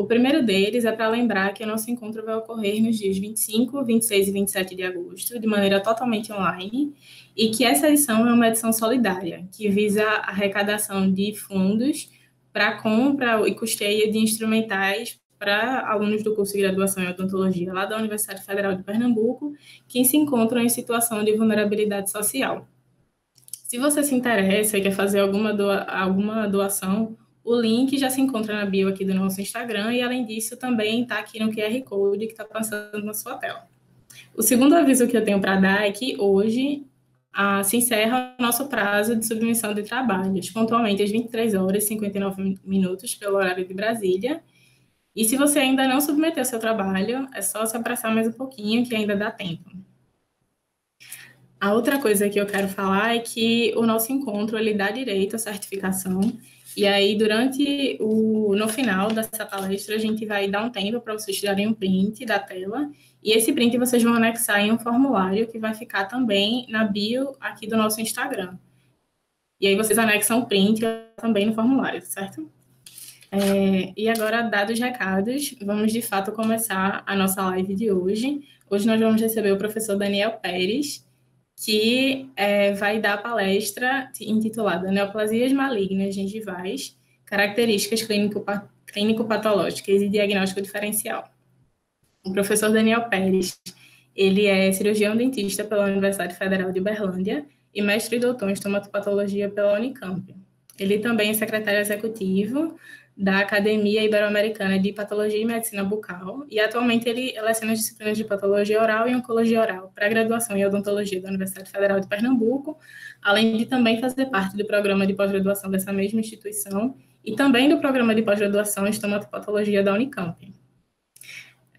O primeiro deles é para lembrar que o nosso encontro vai ocorrer nos dias 25, 26 e 27 de agosto, de maneira totalmente online, e que essa edição é uma edição solidária, que visa a arrecadação de fundos para compra e custeio de instrumentais para alunos do curso de graduação em odontologia lá da Universidade Federal de Pernambuco, que se encontram em situação de vulnerabilidade social. Se você se interessa e quer fazer alguma doação, o link já se encontra na bio aqui do nosso Instagram e, além disso, também está aqui no QR Code que está passando na sua tela. O segundo aviso que eu tenho para dar é que hoje se encerra o nosso prazo de submissão de trabalhos, pontualmente às 23 horas e 59 minutos, pelo horário de Brasília. E se você ainda não submeteu seu trabalho, é só se apressar mais um pouquinho, que ainda dá tempo. A outra coisa que eu quero falar é que o nosso encontro ele dá direito à certificação. E aí, no final dessa palestra, a gente vai dar um tempo para vocês tirarem um print da tela. E esse print vocês vão anexar em um formulário que vai ficar também na bio aqui do nosso Instagram. E aí vocês anexam o print também no formulário, certo? E agora, dados os recados, vamos de fato começar a nossa live de hoje. Hoje nós vamos receber o professor Daniel Pérez, que vai dar a palestra intitulada Neoplasias Malignas Gengivais, Características Clínico-Patológicas e Diagnóstico Diferencial. O professor Daniel Pérez, ele é cirurgião dentista pela Universidade Federal de Uberlândia e mestre e doutor em estomatopatologia pela Unicamp. Ele também é secretário executivo da Academia Ibero-Americana de Patologia e Medicina Bucal, e atualmente ele leciona as disciplinas de Patologia Oral e Oncologia Oral para a graduação em Odontologia da Universidade Federal de Pernambuco, além de também fazer parte do programa de pós-graduação dessa mesma instituição e também do programa de pós-graduação em Estomatopatologia da Unicamp.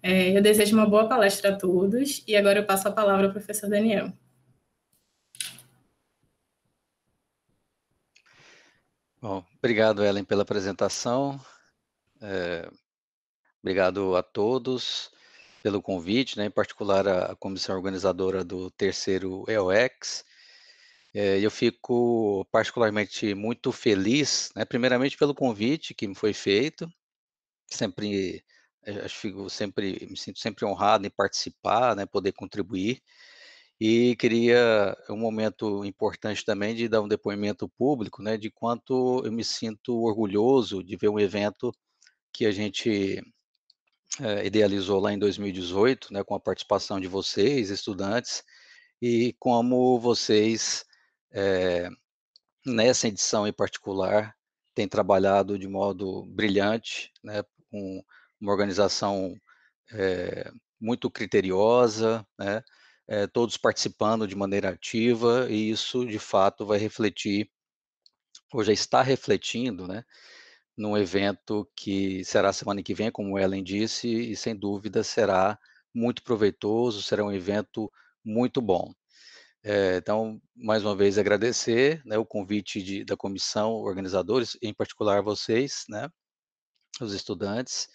Eu desejo uma boa palestra a todos, e agora eu passo a palavra ao professor Daniel. Bom, obrigado, Ellen, pela apresentação. Obrigado a todos pelo convite, né, em particular a comissão organizadora do terceiro EOX. Eu fico particularmente muito feliz, né, primeiramente pelo convite que me foi feito. Sempre me sinto sempre honrado em participar, né, poder contribuir. E queria um momento importante também de dar um depoimento público, né, de quanto eu me sinto orgulhoso de ver um evento que a gente idealizou lá em 2018, né, com a participação de vocês, estudantes, e como vocês, nessa edição em particular, têm trabalhado de modo brilhante, né, com uma organização muito criteriosa, né, todos participando de maneira ativa, e isso de fato vai refletir, ou já está refletindo, né, num evento que será semana que vem, como Ellen disse, e sem dúvida será muito proveitoso, será um evento muito bom. Então, mais uma vez agradecer, né, o convite da comissão, organizadores, em particular vocês, né, os estudantes,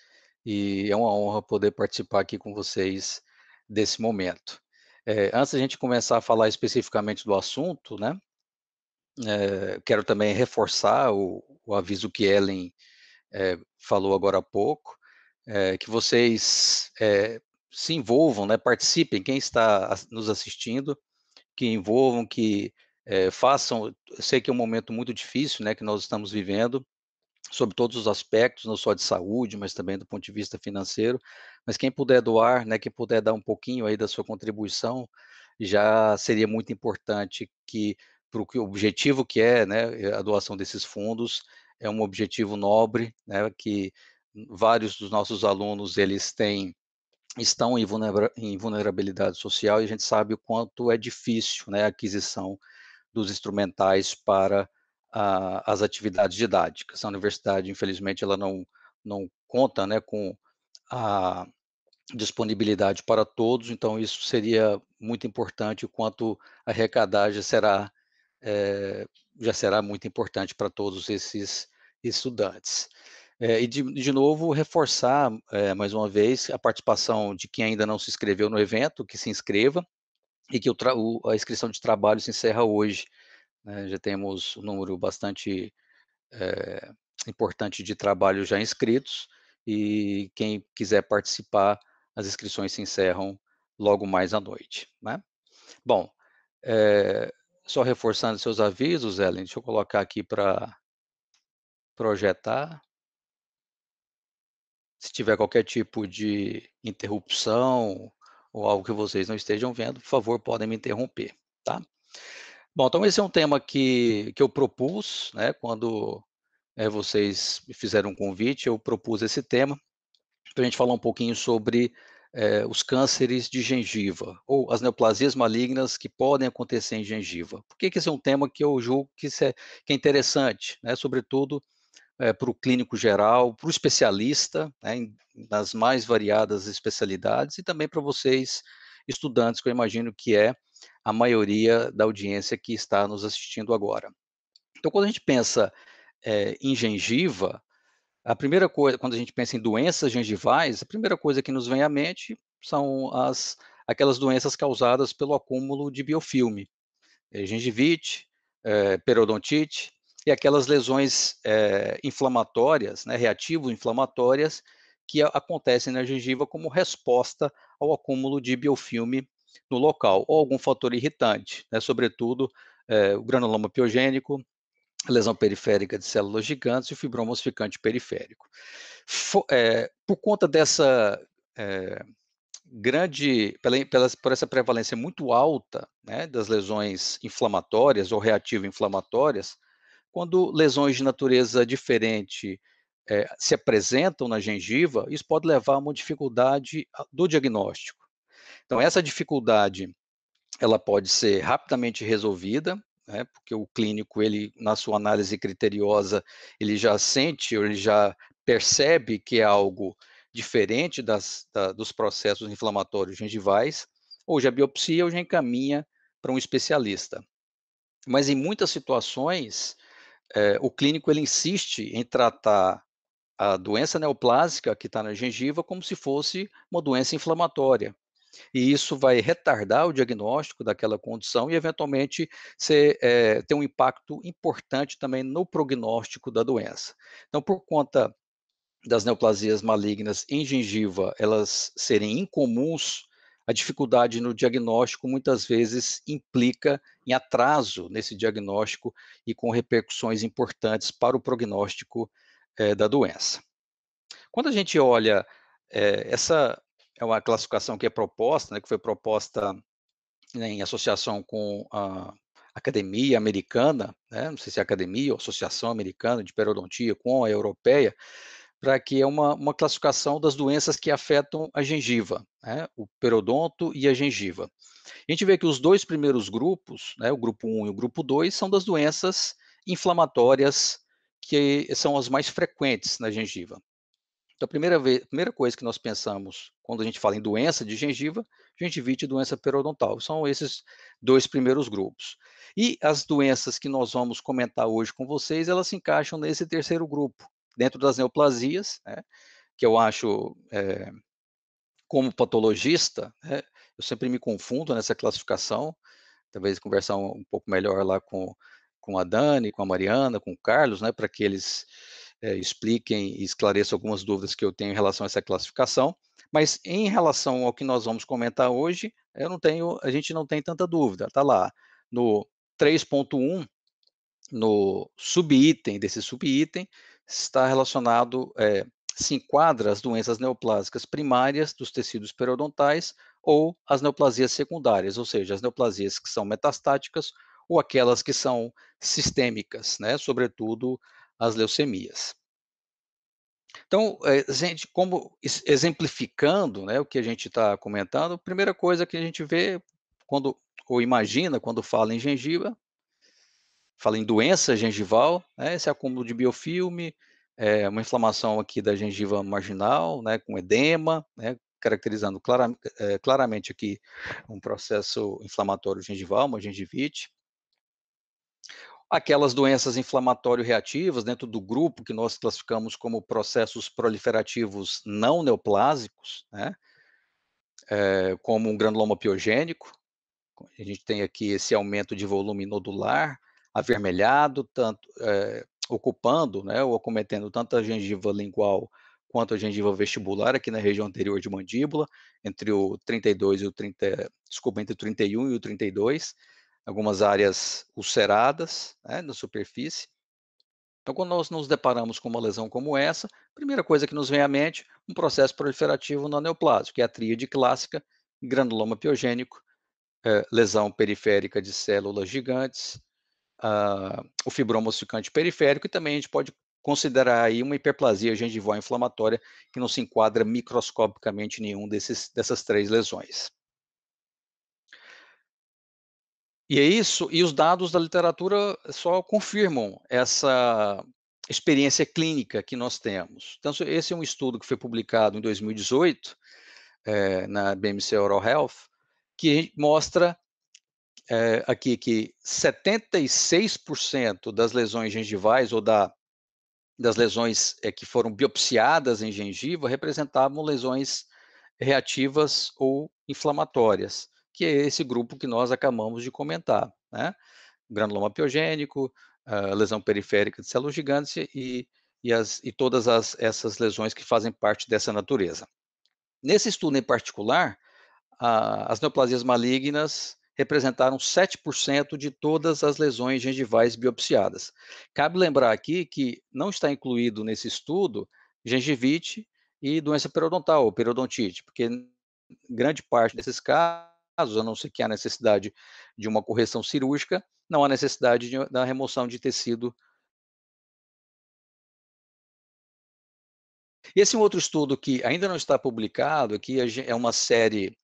e é uma honra poder participar aqui com vocês desse momento. Antes da gente começar a falar especificamente do assunto, né, quero também reforçar o aviso que Ellen falou agora há pouco, que vocês se envolvam, né, participem, quem está nos assistindo, que envolvam, que façam. Eu sei que é um momento muito difícil, né, que nós estamos vivendo, sob todos os aspectos, não só de saúde, mas também do ponto de vista financeiro. Mas quem puder doar, né, quem puder dar um pouquinho aí da sua contribuição, já seria muito importante que, para o objetivo que é, né, a doação desses fundos, é um objetivo nobre, né, que vários dos nossos alunos, estão em vulnerabilidade social, e a gente sabe o quanto é difícil, né, a aquisição dos instrumentais para as atividades didáticas. A universidade, infelizmente, ela não conta, né, com a disponibilidade para todos, então isso seria muito importante, o quanto arrecadar já será muito importante para todos esses estudantes. E de novo, reforçar mais uma vez a participação de quem ainda não se inscreveu no evento, que se inscreva, e que a inscrição de trabalho se encerra hoje, né. Já temos um número bastante importante de trabalhos já inscritos, e quem quiser participar, as inscrições se encerram logo mais à noite, né. Bom, eh, só reforçando seus avisos, Ellen, deixa eu colocar aqui para projetar. Se tiver qualquer tipo de interrupção ou algo que vocês não estejam vendo, por favor, podem me interromper, tá. Bom, então esse é um tema que eu propus, né, quando, vocês me fizeram um convite, eu propus esse tema, para a gente falar um pouquinho sobre, os cânceres de gengiva, ou as neoplasias malignas que podem acontecer em gengiva. Por que que esse é um tema que eu julgo que é interessante, né, sobretudo para o clínico geral, para o especialista, né, nas mais variadas especialidades, e também para vocês, estudantes, que eu imagino que é a maioria da audiência que está nos assistindo agora. Então, quando a gente pensa em gengiva, a primeira coisa, quando a gente pensa em doenças gengivais, a primeira coisa que nos vem à mente são aquelas doenças causadas pelo acúmulo de biofilme, gengivite, periodontite e aquelas lesões inflamatórias, né, reativo-inflamatórias, que acontecem na gengiva como resposta ao acúmulo de biofilme no local, ou algum fator irritante, né, sobretudo o granuloma piogênico, a lesão periférica de células gigantes e o fibroma ossificante periférico. Por conta dessa grande, por essa prevalência muito alta, né, das lesões inflamatórias ou reativo-inflamatórias, quando lesões de natureza diferente se apresentam na gengiva, isso pode levar a uma dificuldade do diagnóstico. Então, essa dificuldade, ela pode ser rapidamente resolvida, né, porque o clínico, ele, na sua análise criteriosa, ele já sente, ou ele já percebe que é algo diferente dos processos inflamatórios gengivais, ou já biopsia ou já encaminha para um especialista. Mas em muitas situações, o clínico ele insiste em tratar a doença neoplásica que está na gengiva como se fosse uma doença inflamatória. E isso vai retardar o diagnóstico daquela condição e, eventualmente, ter um impacto importante também no prognóstico da doença. Então, por conta das neoplasias malignas em gengiva, elas serem incomuns, a dificuldade no diagnóstico muitas vezes implica em atraso nesse diagnóstico e com repercussões importantes para o prognóstico da doença. Quando a gente olha, essa é uma classificação que é proposta, né, que foi proposta, né, em associação com a Academia Americana, né, não sei se é Academia ou Associação Americana de Periodontia, com a Europeia, para que é uma classificação das doenças que afetam a gengiva, né, o periodonto e a gengiva. A gente vê que os dois primeiros grupos, né, o grupo 1 e o grupo 2, são das doenças inflamatórias que são as mais frequentes na gengiva. Então, a primeira coisa que nós pensamos quando a gente fala em doença de gengiva, gengivite e doença periodontal. São esses dois primeiros grupos. E as doenças que nós vamos comentar hoje com vocês, elas se encaixam nesse terceiro grupo, dentro das neoplasias, né, que eu acho, como patologista, né, eu sempre me confundo nessa classificação, talvez conversar um pouco melhor lá com a Dani, com a Mariana, com o Carlos, né, para que eles expliquem e esclareçam algumas dúvidas que eu tenho em relação a essa classificação. Mas em relação ao que nós vamos comentar hoje, a gente não tem tanta dúvida. Está lá no 3.1, no subitem desse subitem, está relacionado, se enquadra as doenças neoplásicas primárias dos tecidos periodontais ou as neoplasias secundárias, ou seja, as neoplasias que são metastáticas ou aquelas que são sistêmicas, né, sobretudo as leucemias. Então, gente, como exemplificando, né, o que a gente está comentando, a primeira coisa que a gente vê quando, ou imagina quando fala em gengiva, fala em doença gengival, né, esse acúmulo de biofilme, uma inflamação aqui da gengiva marginal, né, com edema, né, caracterizando claramente aqui um processo inflamatório gengival, uma gengivite. Aquelas doenças inflamatório-reativas dentro do grupo que nós classificamos como processos proliferativos não neoplásicos, né, como um granuloma piogênico, a gente tem aqui esse aumento de volume nodular, avermelhado, tanto ocupando, né, ou acometendo tanto a gengiva lingual quanto a gengiva vestibular, aqui na região anterior de mandíbula, entre o 32 e o 30, desculpa, entre o 31 e o 32, algumas áreas ulceradas, né, na superfície. Então, quando nós nos deparamos com uma lesão como essa, a primeira coisa que nos vem à mente, um processo proliferativo não neoplásico, que é a tríade clássica, granuloma piogênico, lesão periférica de células gigantes, o fibroma ossificante periférico, e também a gente pode considerar aí uma hiperplasia gengival inflamatória que não se enquadra microscopicamente em nenhum dessas três lesões. E é isso, e os dados da literatura só confirmam essa experiência clínica que nós temos. Então, esse é um estudo que foi publicado em 2018, na BMC Oral Health, que mostra aqui que 76% das lesões gengivais ou das lesões que foram biopsiadas em gengiva representavam lesões reativas ou inflamatórias, que é esse grupo que nós acabamos de comentar, né? Granuloma piogênico, lesão periférica de células gigantes e todas essas lesões que fazem parte dessa natureza. Nesse estudo em particular, as neoplasias malignas representaram 7% de todas as lesões gengivais biopsiadas. Cabe lembrar aqui que não está incluído nesse estudo gengivite e doença periodontal, ou periodontite, porque grande parte desses casos, a não ser que há necessidade de uma correção cirúrgica, não há necessidade da remoção de tecido. Esse é um outro estudo que ainda não está publicado, aqui é uma série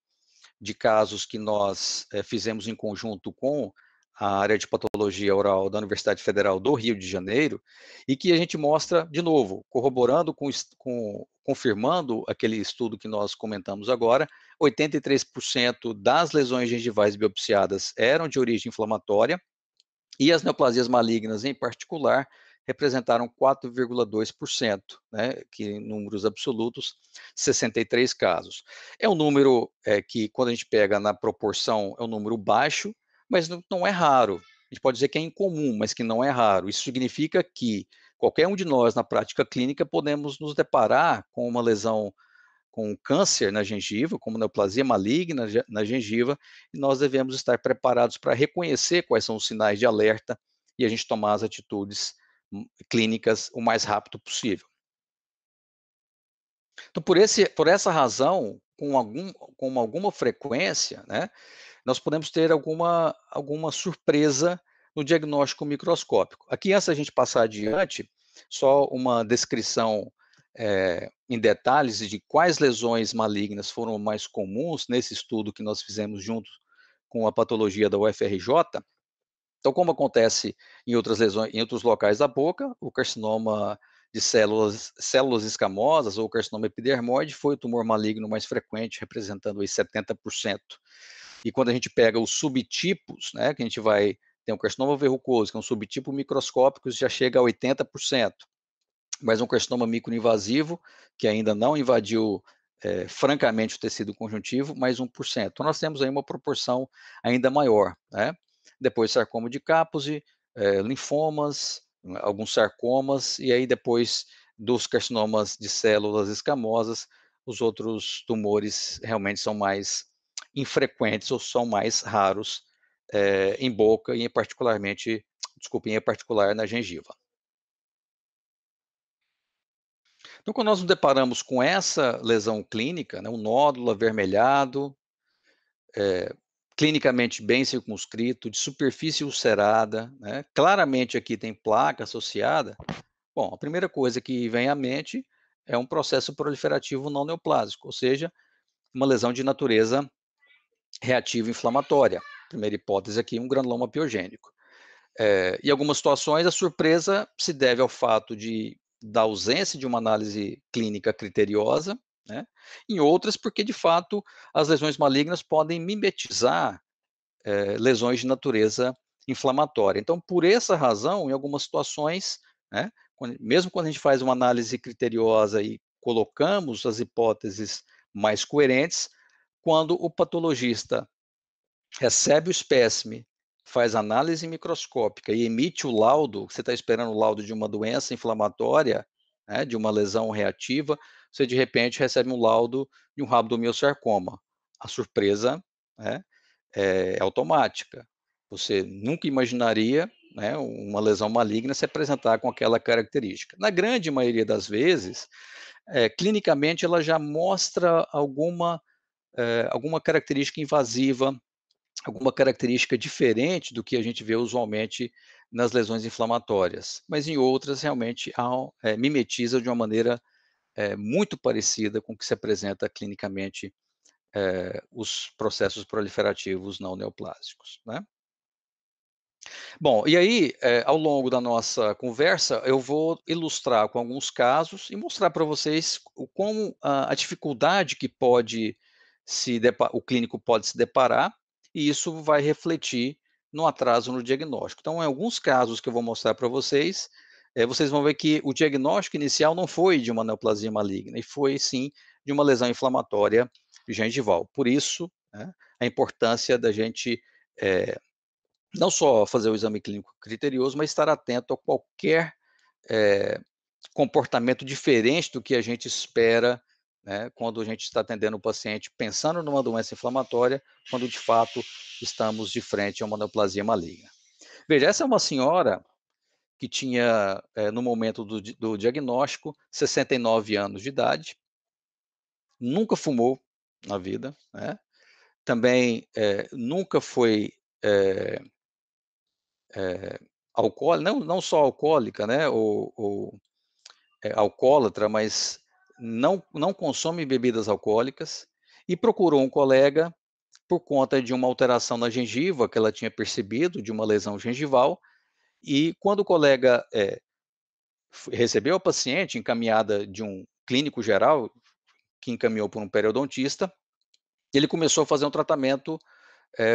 de casos que nós fizemos em conjunto com a área de patologia oral da Universidade Federal do Rio de Janeiro, e que a gente mostra, de novo, corroborando confirmando aquele estudo que nós comentamos agora, 83% das lesões gengivais biopsiadas eram de origem inflamatória, e as neoplasias malignas, em particular, representaram 4,2%, né, que em números absolutos, 63 casos. É um número que, quando a gente pega na proporção, é um número baixo, mas não é raro. A gente pode dizer que é incomum, mas que não é raro. Isso significa que qualquer um de nós, na prática clínica, podemos nos deparar com uma lesão com câncer na gengiva, como neoplasia maligna na gengiva, e nós devemos estar preparados para reconhecer quais são os sinais de alerta e a gente tomar as atitudes clínicas o mais rápido possível. Então, por essa razão, com alguma frequência, né, nós podemos ter alguma surpresa no diagnóstico microscópico. Aqui, antes da gente passar adiante, só uma descrição em detalhes de quais lesões malignas foram mais comuns nesse estudo que nós fizemos junto com a patologia da UFRJ. Então, como acontece em outras lesões, em outros locais da boca, o carcinoma de células escamosas ou carcinoma epidermoide foi o tumor maligno mais frequente, representando aí 70%. E quando a gente pega os subtipos, né, que a gente vai tem o carcinoma verrucoso, que é um subtipo microscópico, já chega a 80%. Mas um carcinoma microinvasivo, que ainda não invadiu francamente o tecido conjuntivo, mais 1%. Então, nós temos aí uma proporção ainda maior, né? Depois, sarcoma de Kaposi, linfomas, alguns sarcomas, e aí depois dos carcinomas de células escamosas, os outros tumores realmente são mais infrequentes ou são mais raros em boca e em particular na gengiva. Então, quando nós nos deparamos com essa lesão clínica, né, um nódulo avermelhado, clinicamente bem circunscrito, de superfície ulcerada, né, claramente aqui tem placa associada, bom, a primeira coisa que vem à mente é um processo proliferativo não neoplásico, ou seja, uma lesão de natureza reativa inflamatória. Primeira hipótese aqui, um granuloma piogênico. Em algumas situações, a surpresa se deve ao fato da ausência de uma análise clínica criteriosa, né? Em outras, porque, de fato, as lesões malignas podem mimetizar lesões de natureza inflamatória. Então, por essa razão, em algumas situações, né, mesmo quando a gente faz uma análise criteriosa e colocamos as hipóteses mais coerentes, quando o patologista recebe o espécime, faz análise microscópica e emite o laudo, você está esperando o laudo de uma doença inflamatória, né, de uma lesão reativa, você de repente recebe um laudo de um rabdomiosarcoma. A surpresa, né, é automática. Você nunca imaginaria, né, uma lesão maligna se apresentar com aquela característica. Na grande maioria das vezes, clinicamente ela já mostra alguma característica invasiva, alguma característica diferente do que a gente vê usualmente nas lesões inflamatórias, mas em outras realmente mimetiza de uma maneira muito parecida com o que se apresenta clinicamente os processos proliferativos não neoplásicos, né? Bom, e aí, ao longo da nossa conversa, eu vou ilustrar com alguns casos e mostrar para vocês como a dificuldade que o clínico pode se deparar, e isso vai refletir no atraso no diagnóstico. Então, em alguns casos que eu vou mostrar para vocês, vocês vão ver que o diagnóstico inicial não foi de uma neoplasia maligna, e foi sim de uma lesão inflamatória gengival. Por isso, né, a importância da gente não só fazer o exame clínico criterioso, mas estar atento a qualquer eh, comportamento diferente do que a gente espera, né, quando a gente está atendendo o paciente pensando numa doença inflamatória, quando de fato estamos de frente a uma neoplasia maligna. Veja, essa é uma senhora que tinha, no momento do diagnóstico, 69 anos de idade, nunca fumou na vida, né? Também nunca foi eh, não só alcoólica, né, ou alcoólatra, mas não consome bebidas alcoólicas, e procurou um colega por conta de uma alteração na gengiva que ela tinha percebido, de uma lesão gengival, e quando o colega, recebeu a paciente encaminhada de um clínico geral, que encaminhou por um periodontista, ele começou a fazer um tratamento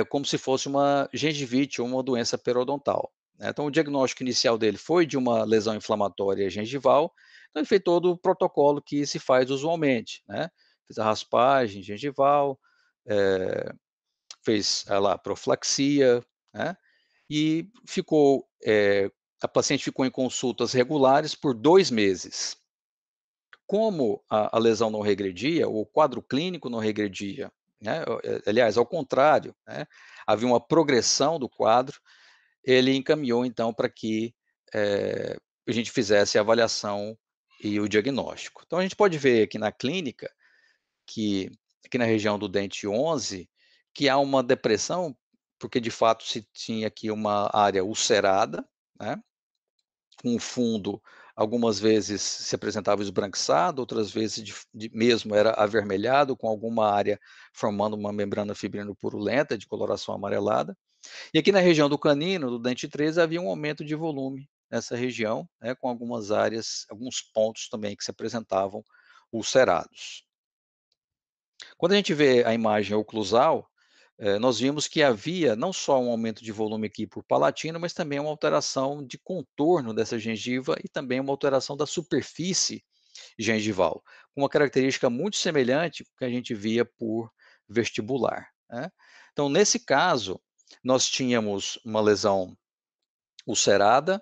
como se fosse uma gengivite ou uma doença periodontal, né. Então o diagnóstico inicial dele foi de uma lesão inflamatória gengival, então ele fez todo o protocolo que se faz usualmente, né. Fez a raspagem gengival, eh, fez lá profilaxia, né, e a paciente ficou em consultas regulares por 2 meses. Como a lesão não regredia, o quadro clínico não regredia, né, aliás, ao contrário, né, havia uma progressão do quadro, ele encaminhou então para que, a gente fizesse a avaliação e o diagnóstico. Então a gente pode ver aqui na clínica, que aqui na região do dente 11, que há uma depressão, porque de fato se tinha aqui uma área ulcerada, né, com o fundo, algumas vezes se apresentava esbranquiçado, outras vezes mesmo era avermelhado, com alguma área formando uma membrana fibrino purulenta de coloração amarelada. E aqui na região do canino, do dente 13, havia um aumento de volume nessa região, né, com algumas áreas, alguns pontos também que se apresentavam ulcerados. Quando a gente vê a imagem oclusal, nós vimos que havia não só um aumento de volume aqui por palatina, mas também uma alteração de contorno dessa gengiva e também uma alteração da superfície gengival, com uma característica muito semelhante com que a gente via por vestibular, né. Então, nesse caso, nós tínhamos uma lesão ulcerada,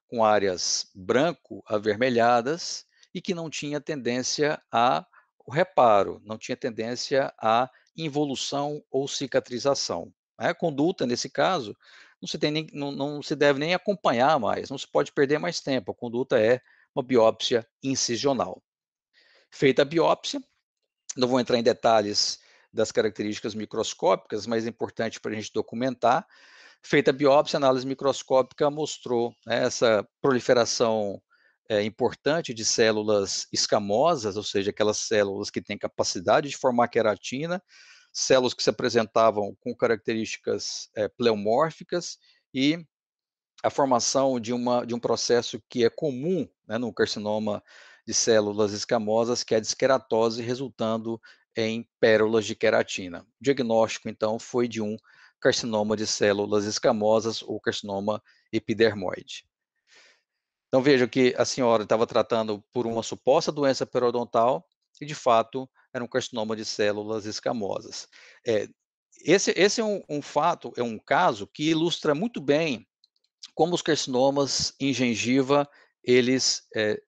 com áreas branco avermelhadas e que não tinha tendência a o reparo, não tinha tendência à involução ou cicatrização, né. A conduta, nesse caso, não se deve nem acompanhar mais, não se pode perder mais tempo, a conduta é uma biópsia incisional. Feita a biópsia, não vou entrar em detalhes das características microscópicas, mas é importante para a gente documentar. Feita a biópsia, a análise microscópica mostrou, né, essa proliferação importante de células escamosas, ou seja, aquelas células que têm capacidade de formar queratina, células que se apresentavam com características pleomórficas, e a formação de um processo que é comum, né, no carcinoma de células escamosas, que é a disqueratose, resultando em pérolas de queratina. O diagnóstico, então, foi de um carcinoma de células escamosas ou carcinoma epidermoide. Então veja que a senhora estava tratando por uma suposta doença periodontal e, de fato, era um carcinoma de células escamosas. Eh, esse é um fato, é um caso que ilustra muito bem como os carcinomas em gengiva, eles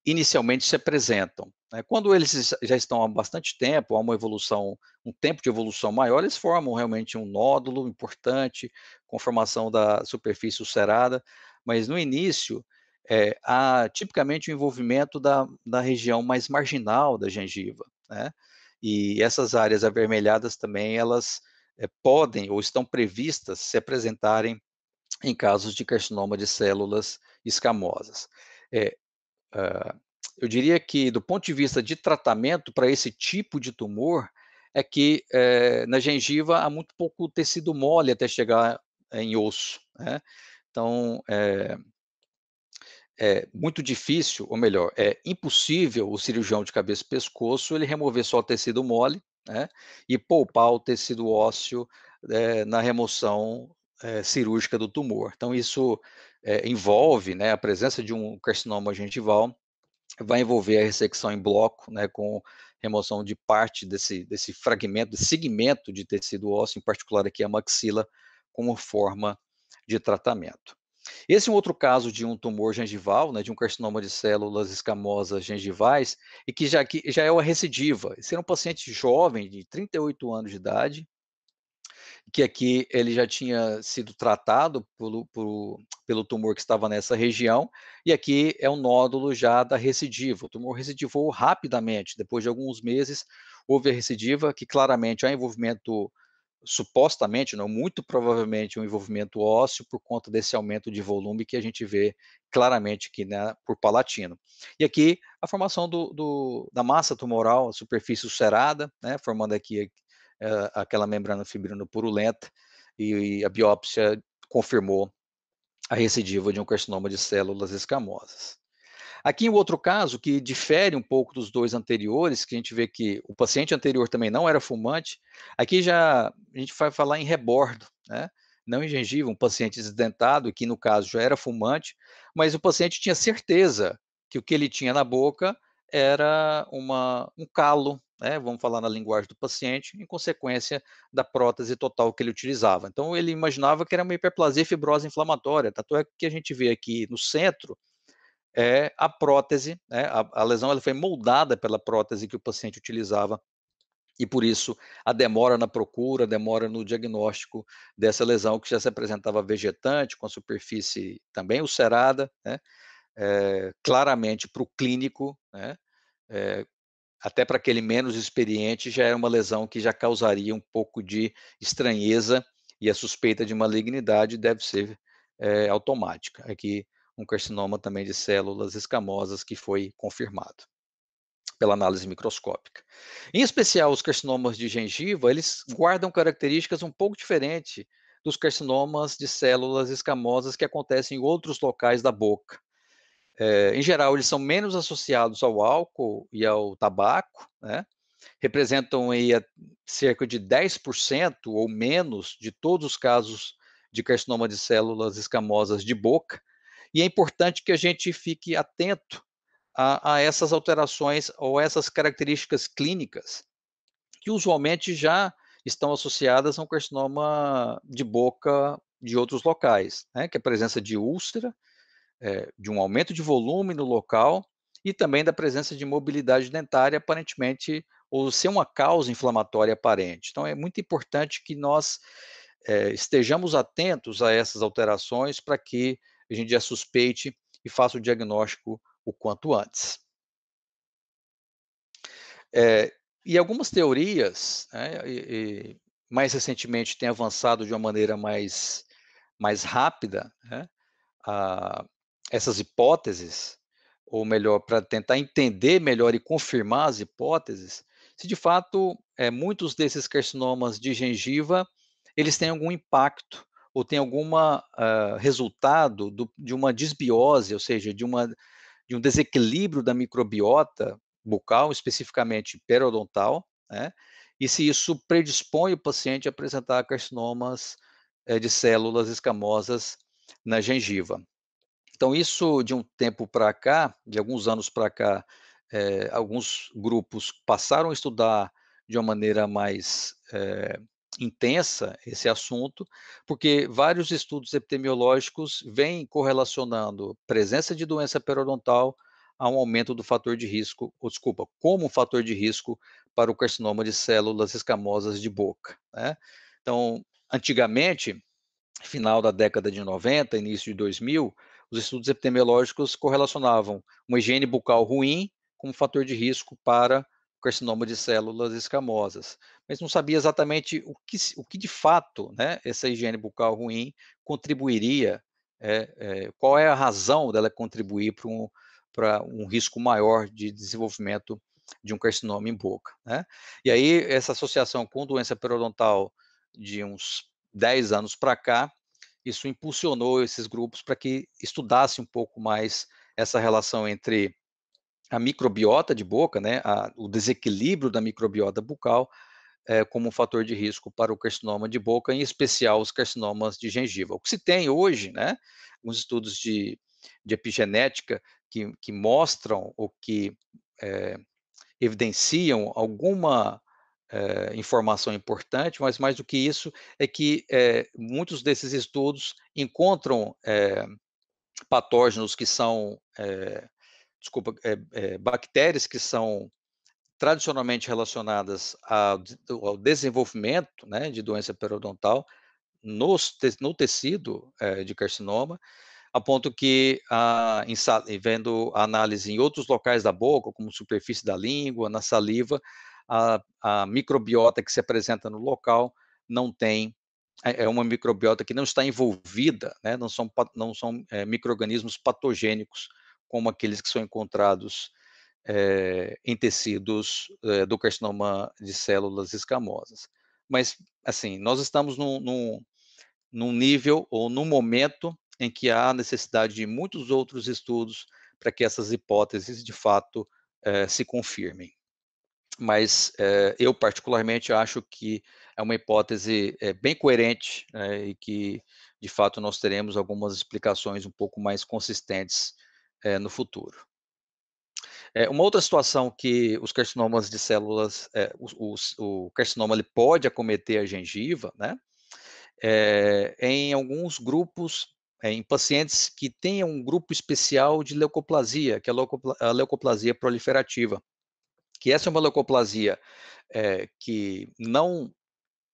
inicialmente se apresentam, né? Quando eles já estão há bastante tempo, há uma evolução, um tempo de evolução maior, eles formam realmente um nódulo importante, com formação da superfície ulcerada, mas no início, há tipicamente o envolvimento da região mais marginal da gengiva, né? E essas áreas avermelhadas também, elas podem ou estão previstas se apresentarem em casos de carcinoma de células escamosas. Eh, eu diria que, do ponto de vista de tratamento para esse tipo de tumor, é que, na gengiva há muito pouco tecido mole até chegar em osso, né. Então, é muito difícil, ou melhor, é impossível o cirurgião de cabeça e pescoço ele remover só o tecido mole, né, e poupar o tecido ósseo, na remoção, cirúrgica do tumor. Então isso, envolve, né, a presença de um carcinoma gengival, vai envolver a ressecção em bloco, né, com remoção de parte desse fragmento, desse segmento de tecido ósseo, em particular aqui a maxila, como forma de tratamento. Esse é um outro caso de um tumor gengival, né, de um carcinoma de células escamosas gengivais, e que já é uma recidiva. Esse era um paciente jovem, de 38 anos de idade, que aqui ele já tinha sido tratado pelo tumor que estava nessa região, e aqui é um nódulo já da recidiva. O tumor recidivou rapidamente, depois de alguns meses, houve a recidiva, que claramente há envolvimento, supostamente, não, muito provavelmente um envolvimento ósseo por conta desse aumento de volume que a gente vê claramente aqui, né, por palatino. E aqui a formação da massa tumoral, a superfície ulcerada, né, formando aqui aquela membrana fibrina purulenta, e a biópsia confirmou a recidiva de um carcinoma de células escamosas. Aqui o outro caso, que difere um pouco dos dois anteriores, que a gente vê que o paciente anterior também não era fumante, aqui já a gente vai falar em rebordo, né, não em gengiva, um paciente desdentado, que no caso já era fumante, mas o paciente tinha certeza que o que ele tinha na boca era um calo, né, vamos falar na linguagem do paciente, em consequência da prótese total que ele utilizava. Então ele imaginava que era uma hiperplasia fibrosa inflamatória, tanto é que a gente vê aqui no centro, a prótese, né, a lesão ela foi moldada pela prótese que o paciente utilizava, e por isso a demora na procura, a demora no diagnóstico dessa lesão que já se apresentava vegetante, com a superfície também ulcerada, né, claramente para o clínico, né, eh, até para aquele menos experiente, já era uma lesão que já causaria um pouco de estranheza, e a suspeita de malignidade deve ser, automática. Aqui, um carcinoma também de células escamosas que foi confirmado pela análise microscópica. Em especial, os carcinomas de gengiva, eles guardam características um pouco diferentes dos carcinomas de células escamosas que acontecem em outros locais da boca. Em geral, eles são menos associados ao álcool e ao tabaco, né? Representam aí cerca de 10% ou menos de todos os casos de carcinoma de células escamosas de boca, e é importante que a gente fique atento a essas alterações ou essas características clínicas, que usualmente já estão associadas a um carcinoma de boca de outros locais, né, que é a presença de úlcera, de um aumento de volume no local, e também da presença de mobilidade dentária, aparentemente, ou ser uma causa inflamatória aparente. Então é muito importante que nós, estejamos atentos a essas alterações para que a gente já suspeite e faça o diagnóstico o quanto antes. Eh, e algumas teorias, né, mais recentemente têm avançado de uma maneira mais rápida, né, a essas hipóteses, ou melhor, para tentar entender melhor e confirmar as hipóteses, se de fato, muitos desses carcinomas de gengiva, eles têm algum impacto ou têm alguma, resultado de uma disbiose, ou seja, de um desequilíbrio da microbiota bucal, especificamente periodontal, né, e se isso predispõe o paciente a apresentar carcinomas, de células escamosas na gengiva. Então isso, de um tempo para cá, de alguns anos para cá, alguns grupos passaram a estudar de uma maneira mais, intensa esse assunto, porque vários estudos epidemiológicos vêm correlacionando presença de doença periodontal a um aumento do fator de risco, ou desculpa, como um fator de risco para o carcinoma de células escamosas de boca, né. Então, antigamente, final da década de 90, início de 2000, os estudos epidemiológicos correlacionavam uma higiene bucal ruim como fator de risco para o carcinoma de células escamosas, mas não sabia exatamente o que de fato, né, essa higiene bucal ruim contribuiria, qual é a razão dela contribuir para um risco maior de desenvolvimento de um carcinoma em boca, né. E aí essa associação com doença periodontal de uns 10 anos para cá, isso impulsionou esses grupos para que estudasse um pouco mais essa relação entre a microbiota de boca, né, o desequilíbrio da microbiota bucal, como um fator de risco para o carcinoma de boca, em especial os carcinomas de gengiva. O que se tem hoje, né, uns estudos de epigenética que mostram ou que evidenciam alguma informação importante, mas mais do que isso, é que muitos desses estudos encontram patógenos que são, bactérias que são tradicionalmente relacionadas ao desenvolvimento, né, de doença periodontal no tecido de carcinoma, a ponto que, vendo a análise em outros locais da boca, como superfície da língua, na saliva, a microbiota que se apresenta no local não tem, é uma microbiota que não está envolvida, né, não são micro-organismos patogênicos, como aqueles que são encontrados em tecidos do carcinoma de células escamosas. Mas, assim, nós estamos num nível ou num momento em que há necessidade de muitos outros estudos para que essas hipóteses, de fato, se confirmem. Mas, eu particularmente acho que é uma hipótese, bem coerente, e que, de fato, nós teremos algumas explicações um pouco mais consistentes, no futuro. Uma outra situação que os carcinomas de células, o carcinoma ele pode acometer a gengiva, né, em alguns grupos, em pacientes que tenham um grupo especial de leucoplasia, que é a leucoplasia proliferativa, que essa é uma leucoplasia, que não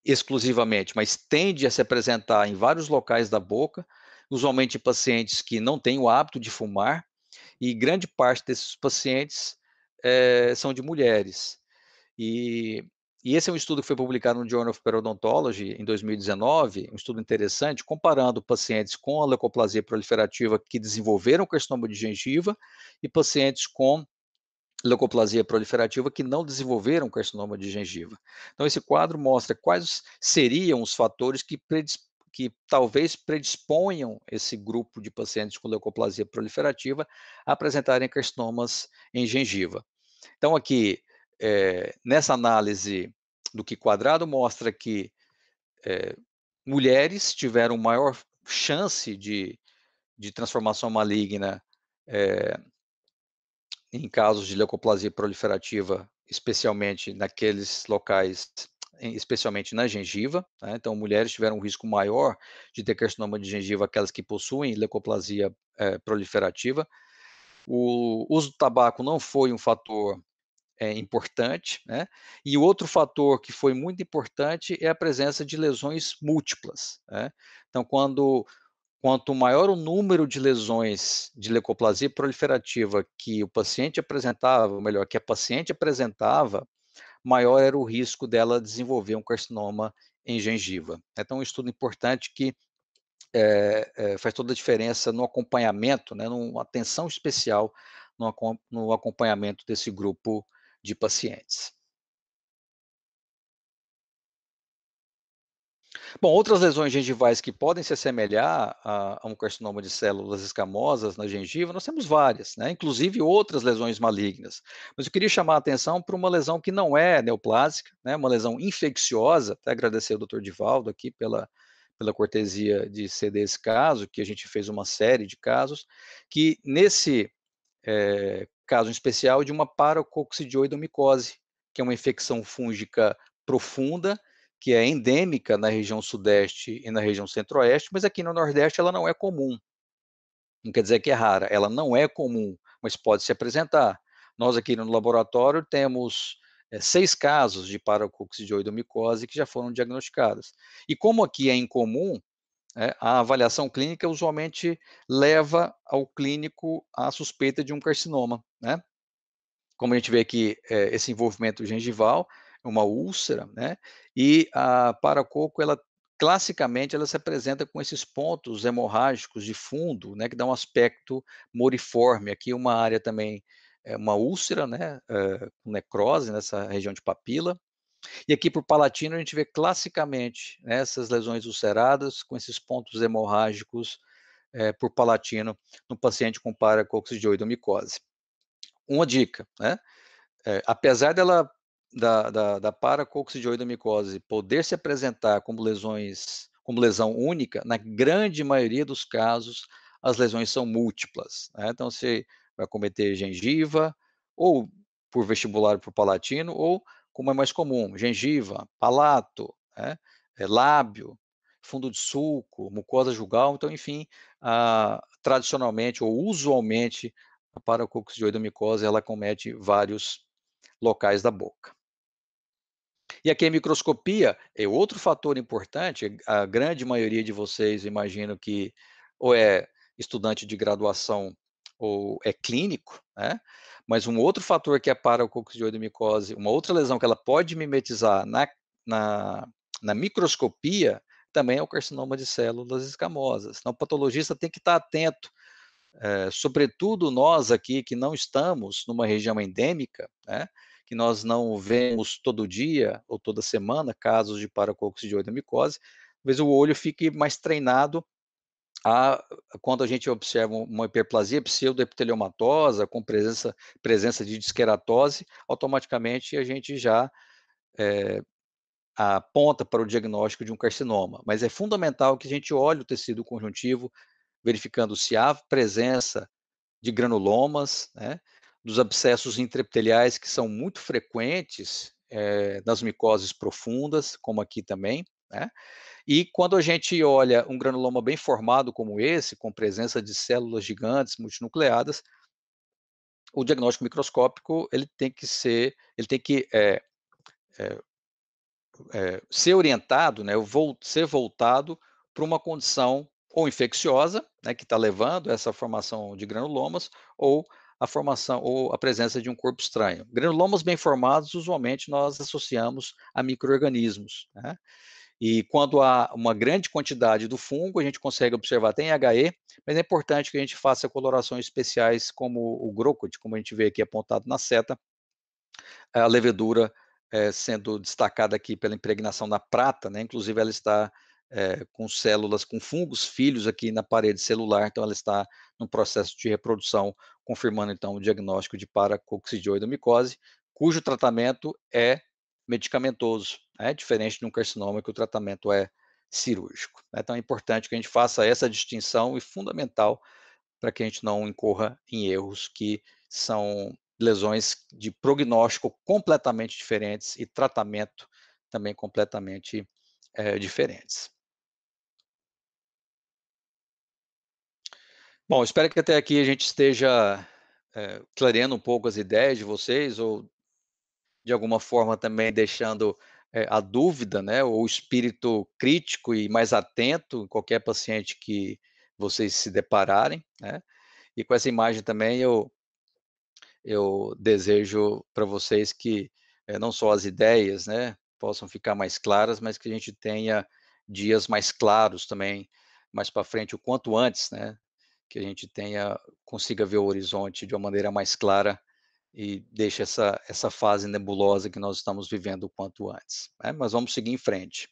exclusivamente, mas tende a se apresentar em vários locais da boca, usualmente em pacientes que não têm o hábito de fumar, e grande parte desses pacientes, são de mulheres. E e esse é um estudo que foi publicado no Journal of Periodontology em 2019, um estudo interessante, comparando pacientes com a leucoplasia proliferativa que desenvolveram carcinoma de gengiva e pacientes com leucoplasia proliferativa que não desenvolveram carcinoma de gengiva. Então esse quadro mostra quais seriam os fatores que talvez predisponham esse grupo de pacientes com leucoplasia proliferativa a apresentarem carcinomas em gengiva. Então aqui, nessa análise do que quadrado mostra que, mulheres tiveram maior chance de transformação maligna, eh, em casos de leucoplasia proliferativa, especialmente naqueles locais, especialmente na gengiva, né, então mulheres tiveram um risco maior de ter carcinoma de gengiva, aquelas que possuem leucoplasia, proliferativa. O uso do tabaco não foi um fator importante, né? E o outro fator que foi muito importante é a presença de lesões múltiplas, né? Então, quanto maior o número de lesões de leucoplasia proliferativa que o paciente apresentava, ou melhor, que a paciente apresentava, maior era o risco dela desenvolver um carcinoma em gengiva. Então, um estudo importante que faz toda a diferença no acompanhamento, né, numa atenção especial no acompanhamento desse grupo de pacientes. Bom, outras lesões gengivais que podem se assemelhar a um carcinoma de células escamosas na gengiva, nós temos várias, né, inclusive outras lesões malignas. Mas eu queria chamar a atenção para uma lesão que não é neoplásica, né, uma lesão infecciosa, até agradecer ao Dr. Divaldo aqui pela cortesia de ceder esse caso, que a gente fez uma série de casos, que nesse caso em especial de uma paracoccidioidomicose, que é uma infecção fúngica profunda que é endêmica na região sudeste e na região centro-oeste, mas aqui no nordeste ela não é comum. Não quer dizer que é rara, ela não é comum, mas pode se apresentar. Nós aqui no laboratório temos 6 casos de paracoccidioidomicose que já foram diagnosticados. E como aqui é incomum, a avaliação clínica usualmente leva ao clínico a suspeita de um carcinoma, né? Como a gente vê aqui, esse envolvimento gengival, uma úlcera, né, e a paracoco, ela classicamente, ela se apresenta com esses pontos hemorrágicos de fundo, né, que dá um aspecto moriforme. Aqui uma área também, é uma úlcera, né, com necrose nessa região de papila. E aqui para o palatino a gente vê classicamente, né, essas lesões ulceradas com esses pontos hemorrágicos, por palatino no paciente com paracoccidioidomicose. Uma dica, né, apesar dela da paracoccidioidomicose poder se apresentar como lesão única, na grande maioria dos casos, as lesões são múltiplas, né, então você vai cometer gengiva, ou por vestibular por palatino, ou como é mais comum, gengiva, palato, né, lábio, fundo de sulco, mucosa jugal, então enfim, tradicionalmente ou usualmente, a paracoccidioidomicose ela comete vários locais da boca. E aqui a microscopia é outro fator importante, a grande maioria de vocês imagino que ou é estudante de graduação ou é clínico, né, mas um outro fator que é a paracoccidioidomicose, uma outra lesão que ela pode mimetizar na na microscopia, também é o carcinoma de células escamosas. Então o patologista tem que estar atento, sobretudo nós aqui que não estamos numa região endêmica, né, que nós não vemos todo dia ou toda semana casos de paracoccidioidomicose, talvez o olho fique mais treinado a quando a gente observa uma hiperplasia pseudoepiteliomatosa com presença de disqueratose, automaticamente a gente já, aponta para o diagnóstico de um carcinoma. Mas é fundamental que a gente olhe o tecido conjuntivo, verificando se há presença de granulomas, né, dos abscessos intraepiteliais que são muito frequentes, nas micoses profundas, como aqui também, né. E quando a gente olha um granuloma bem formado como esse, com presença de células gigantes multinucleadas, o diagnóstico microscópico ele tem que, ser orientado, né, ser voltado para uma condição ou infecciosa, né, que está levando a essa formação de granulomas, ou a formação ou a presença de um corpo estranho. Granulomas bem formados, usualmente nós associamos a micro-organismos, né? E quando há uma grande quantidade do fungo, a gente consegue observar, tem HE, mas é importante que a gente faça colorações especiais, como o GROCOT, como a gente vê aqui apontado na seta, a levedura sendo destacada aqui pela impregnação na prata, né? Inclusive ela está com células, com fungos filhos aqui na parede celular, então ela está num processo de reprodução, confirmando então o diagnóstico de paracoccidioidomicose, cujo tratamento é medicamentoso, né? Diferente de um carcinoma que o tratamento é cirúrgico, né? Então é importante que a gente faça essa distinção e fundamental para que a gente não incorra em erros que são lesões de prognóstico completamente diferentes e tratamento também completamente diferentes. Bom, espero que até aqui a gente esteja clareando um pouco as ideias de vocês, ou de alguma forma também deixando a dúvida, né, ou o espírito crítico e mais atento em qualquer paciente que vocês se depararem, né. E com essa imagem também eu desejo para vocês que, não só as ideias, né, possam ficar mais claras, mas que a gente tenha dias mais claros também, mais para frente, o quanto antes, né, que a gente consiga ver o horizonte de uma maneira mais clara e deixe essa fase nebulosa que nós estamos vivendo o quanto antes, né, mas vamos seguir em frente.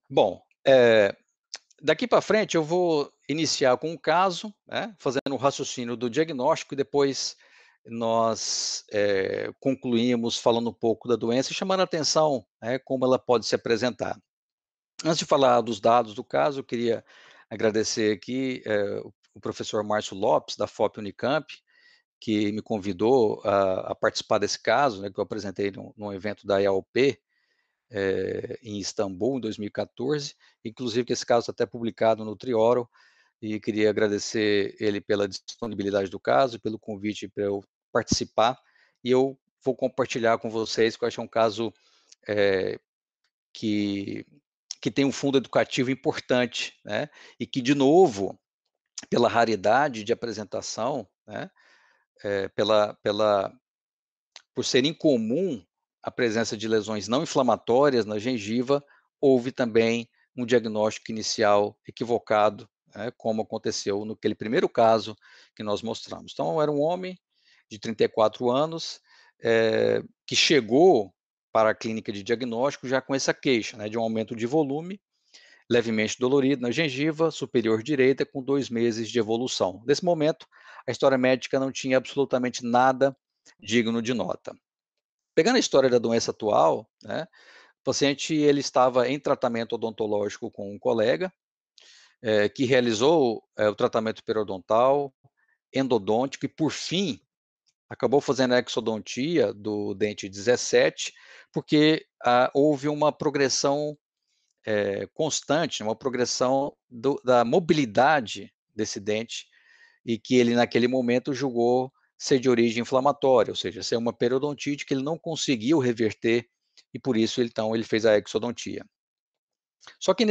Bom, daqui para frente eu vou iniciar com um caso, né, fazendo o raciocínio do diagnóstico e depois nós, concluímos falando um pouco da doença e chamando a atenção, né, como ela pode se apresentar. Antes de falar dos dados do caso, eu queria agradecer aqui, o professor Márcio Lopes, da FOP Unicamp, que me convidou a participar desse caso, né, que eu apresentei num evento da EAOP, em Istambul, em 2014, inclusive que esse caso está até publicado no Trioro, e queria agradecer ele pela disponibilidade do caso, pelo convite para eu participar, e eu vou compartilhar com vocês, que eu acho um caso que, que tem um fundo educativo importante, né, e que, de novo, pela raridade de apresentação, né, por ser incomum a presença de lesões não inflamatórias na gengiva, houve também um diagnóstico inicial equivocado, né, como aconteceu naquele primeiro caso que nós mostramos. Então, era um homem de 34 anos, que chegou para a clínica de diagnóstico já com essa queixa, né, de um aumento de volume, levemente dolorido na gengiva superior direita, com 2 meses de evolução. Nesse momento, a história médica não tinha absolutamente nada digno de nota. Pegando a história da doença atual, né, o paciente ele estava em tratamento odontológico com um colega, que realizou o tratamento periodontal, endodôntico e, por fim, acabou fazendo a exodontia do dente 17, porque houve uma progressão constante, uma progressão da mobilidade desse dente, e que ele, naquele momento, julgou ser de origem inflamatória, ou seja, ser uma periodontite que ele não conseguiu reverter, e por isso, então, ele fez a exodontia. Só que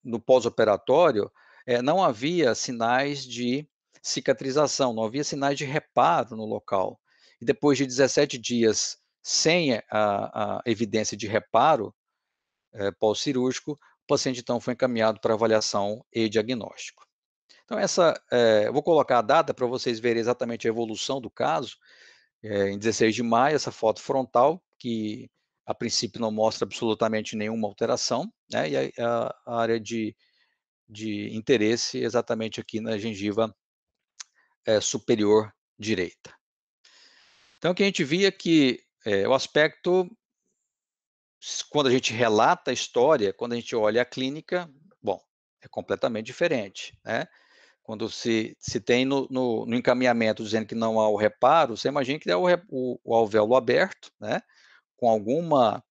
no pós-operatório, não havia sinais de cicatrização, não havia sinais de reparo no local. E depois de 17 dias sem a evidência de reparo pós-cirúrgico, o paciente então foi encaminhado para avaliação e diagnóstico. Então eu vou colocar a data para vocês verem exatamente a evolução do caso. Em 16 de maio, essa foto frontal, que a princípio não mostra absolutamente nenhuma alteração, né, e a área de interesse exatamente aqui na gengiva superior direita. Então, o que a gente via que o aspecto, quando a gente relata a história, quando a gente olha a clínica, bom, é completamente diferente, né? Quando se tem no encaminhamento dizendo que não há o reparo, você imagina que é o alvéolo aberto, né, com alguma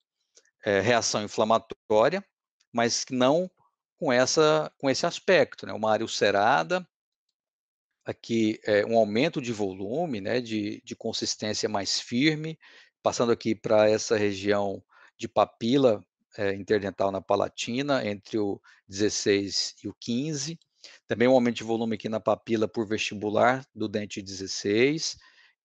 reação inflamatória, mas não com esse aspecto, né, uma área ulcerada, aqui um aumento de volume, né, de consistência mais firme, passando aqui para essa região de papila interdental na palatina, entre o 16 e o 15, também um aumento de volume aqui na papila por vestibular do dente 16,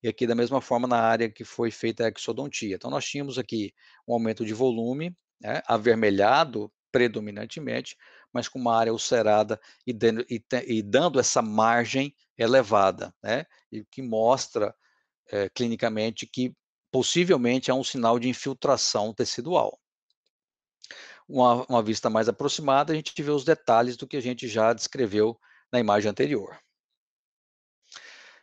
e aqui da mesma forma na área que foi feita a exodontia. Então nós tínhamos aqui um aumento de volume, né, avermelhado predominantemente, mas com uma área ulcerada e dando essa margem elevada, né, e que mostra clinicamente que possivelmente há um sinal de infiltração tecidual. Uma vista mais aproximada, a gente vê os detalhes do que a gente já descreveu na imagem anterior.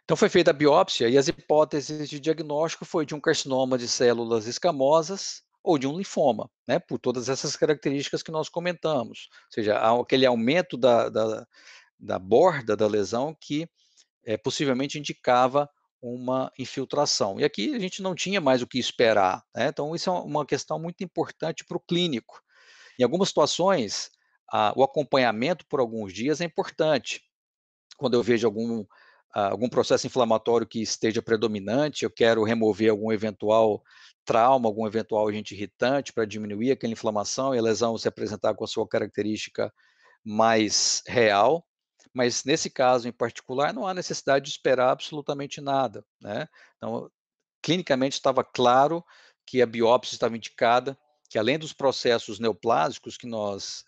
Então foi feita a biópsia e as hipóteses de diagnóstico foi de um carcinoma de células escamosas ou de um linfoma, né, por todas essas características que nós comentamos, ou seja, há aquele aumento da borda da lesão que possivelmente indicava uma infiltração. E aqui a gente não tinha mais o que esperar, né? Então isso é uma questão muito importante para o clínico. Em algumas situações, o acompanhamento por alguns dias é importante. Quando eu vejo algum processo inflamatório que esteja predominante, eu quero remover algum eventual trauma, algum eventual agente irritante para diminuir aquela inflamação e a lesão se apresentar com a sua característica mais real, mas nesse caso em particular não há necessidade de esperar absolutamente nada, né. Então, clinicamente estava claro que a biópsia estava indicada, que além dos processos neoplásicos que nós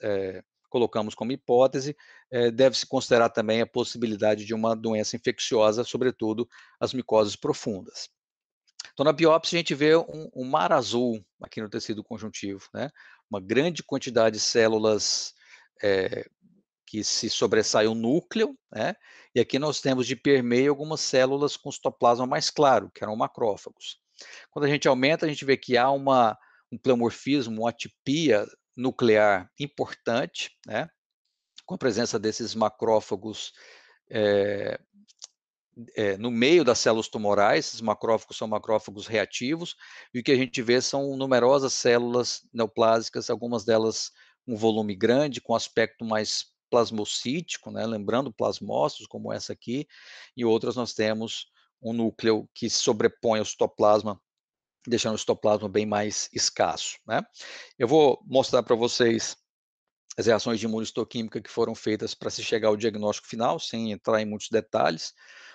colocamos como hipótese, deve-se considerar também a possibilidade de uma doença infecciosa, sobretudo as micoses profundas. Então, na biópsia, a gente vê um mar azul aqui no tecido conjuntivo, né? Uma grande quantidade de células que se sobressai o núcleo, né? E aqui nós temos de permeio algumas células com citoplasma mais claro, que eram macrófagos. Quando a gente aumenta, a gente vê que há um pleomorfismo, uma atipia nuclear importante, né? Com a presença desses macrófagos no meio das células tumorais. Esses macrófagos são macrófagos reativos, e o que a gente vê são numerosas células neoplásicas, algumas delas um volume grande, com aspecto mais plasmocítico, né, lembrando plasmócitos, como essa aqui, e outras nós temos um núcleo que se sobrepõe ao citoplasma, deixando o citoplasma bem mais escasso, né. Eu vou mostrar para vocês as reações de imunohistoquímica que foram feitas para se chegar ao diagnóstico final, sem entrar em muitos detalhes.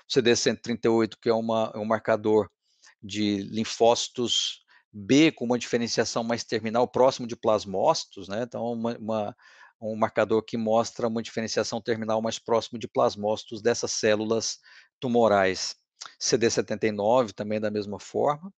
O CD138, que é um marcador de linfócitos B com uma diferenciação mais terminal, próximo de plasmócitos, né? Então, um marcador que mostra uma diferenciação terminal mais próximo de plasmócitos dessas células tumorais. CD79 também da mesma forma.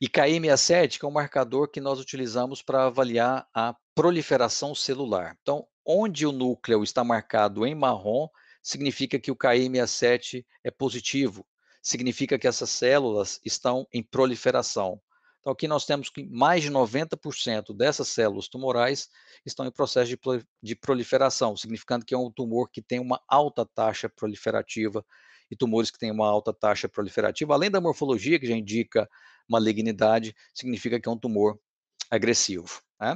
E Ki67, que é um marcador que nós utilizamos para avaliar a proliferação celular. Então, onde o núcleo está marcado em marrom, significa que o Ki67 é positivo, significa que essas células estão em proliferação. Então, aqui nós temos que mais de 90% dessas células tumorais estão em processo de proliferação, significando que é um tumor que tem uma alta taxa proliferativa, e tumores que têm uma alta taxa proliferativa, além da morfologia, que já indica malignidade, significa que é um tumor agressivo, né?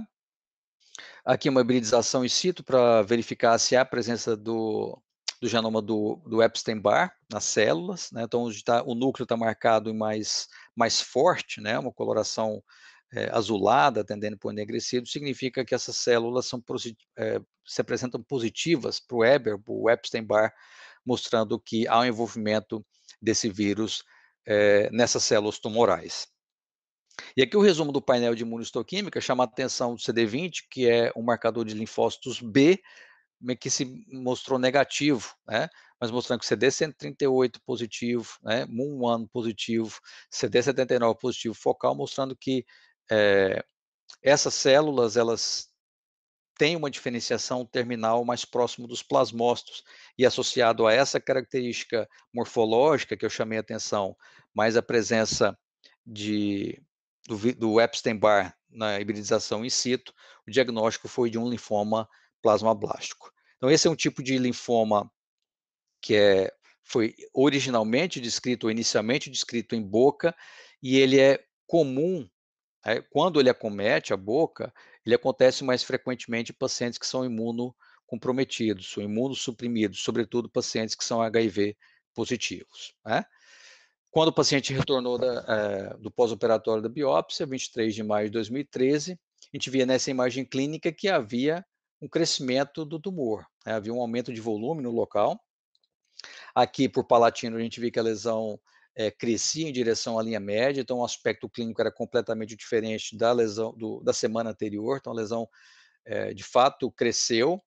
Aqui uma hibridização in situ para verificar se há presença do genoma do Epstein-Barr nas células, né? Então, o núcleo está marcado em mais forte, né? Uma coloração azulada, tendendo para o enegrecido, significa que essas células se apresentam positivas para o Weber, para o Epstein-Barr, mostrando que há um envolvimento desse vírus nessas células tumorais. E aqui o resumo do painel de imunohistoquímica chama a atenção do CD20, que é um marcador de linfócitos B, que se mostrou negativo, né? Mas mostrando que CD138 positivo, né? MUM1 positivo, CD79 positivo focal, mostrando que essas células, elas têm uma diferenciação terminal mais próximo dos plasmócitos, e associado a essa característica morfológica que eu chamei a atenção, mais a presença do Epstein-Barr na hibridização in situ, o diagnóstico foi de um linfoma plasmablástico. Então, esse é um tipo de linfoma que foi originalmente descrito, ou inicialmente descrito em boca, e ele é comum, quando ele acomete a boca, ele acontece mais frequentemente em pacientes que são imunocomprometidos, ou imunossuprimidos, sobretudo pacientes que são HIV positivos, né? Quando o paciente retornou do pós-operatório da biópsia, 23 de maio de 2013, a gente via nessa imagem clínica que havia um crescimento do tumor, né? Havia um aumento de volume no local. Aqui, por palatino, a gente vê que a lesão crescia em direção à linha média, então o aspecto clínico era completamente diferente da lesão da semana anterior, então a lesão de fato cresceu,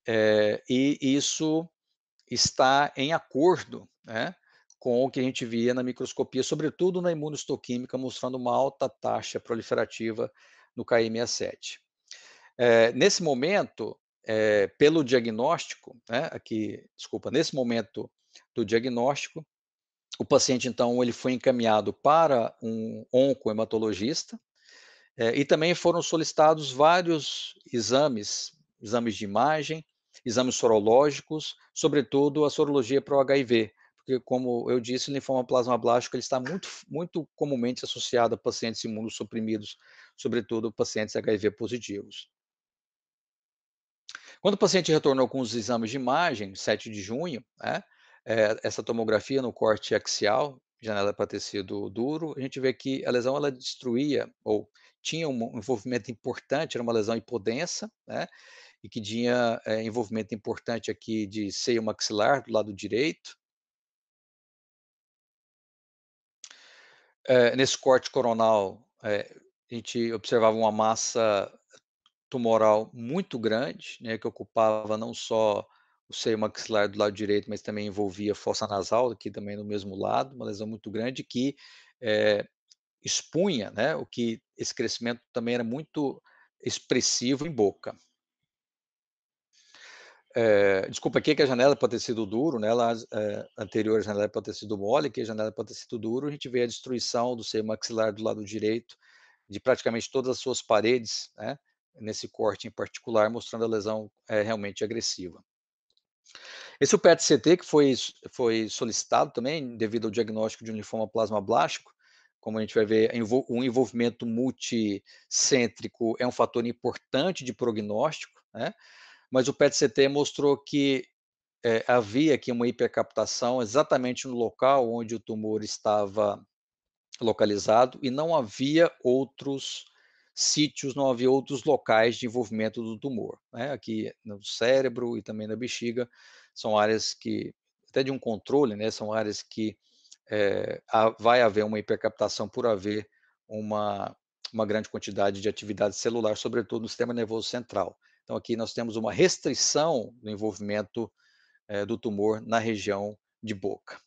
e isso está em acordo, né, com o que a gente via na microscopia, sobretudo na imunohistoquímica, mostrando uma alta taxa proliferativa no Ki67. Nesse momento, pelo diagnóstico, né, nesse momento do diagnóstico, o paciente, então, ele foi encaminhado para um oncohematologista, e também foram solicitados vários exames de imagem, exames sorológicos, sobretudo a sorologia para o HIV, porque, como eu disse, o linfoma plasmablástico ele está muito comumente associado a pacientes imunossuprimidos, sobretudo pacientes HIV positivos. Quando o paciente retornou com os exames de imagem, 7 de junho, né, essa tomografia no corte axial, janela para tecido duro, a gente vê que a lesão ela destruía ou tinha um envolvimento importante, era uma lesão hipodensa, né, e que tinha envolvimento importante aqui de seio maxilar do lado direito. Nesse corte coronal, a gente observava uma massa tumoral muito grande, né, que ocupava não só o seio maxilar do lado direito, mas também envolvia a fossa nasal, aqui também no mesmo lado, uma lesão muito grande que expunha, né, o que esse crescimento também era muito expressivo em boca. Desculpa, aqui que a janela pode ter sido duro, né, lá anterior a janela pode ter sido mole, aqui a janela pode ter sido duro, a gente vê a destruição do seio maxilar do lado direito, de praticamente todas as suas paredes, né, nesse corte em particular, mostrando a lesão realmente agressiva. Esse o PET-CT que foi solicitado também devido ao diagnóstico de um linfoma plasmablástico, como a gente vai ver, o envolvimento multicêntrico é um fator importante de prognóstico, né, mas o PET-CT mostrou que, havia aqui uma hipercaptação exatamente no local onde o tumor estava localizado e não havia outros sítios, não havia outros locais de envolvimento do tumor, né, aqui no cérebro e também na bexiga, são áreas que até de um controle, né, são áreas que, vai haver uma hipercaptação por haver uma uma grande quantidade de atividade celular, sobretudo no sistema nervoso central. Então aqui nós temos uma restrição do envolvimento, do tumor na região de boca.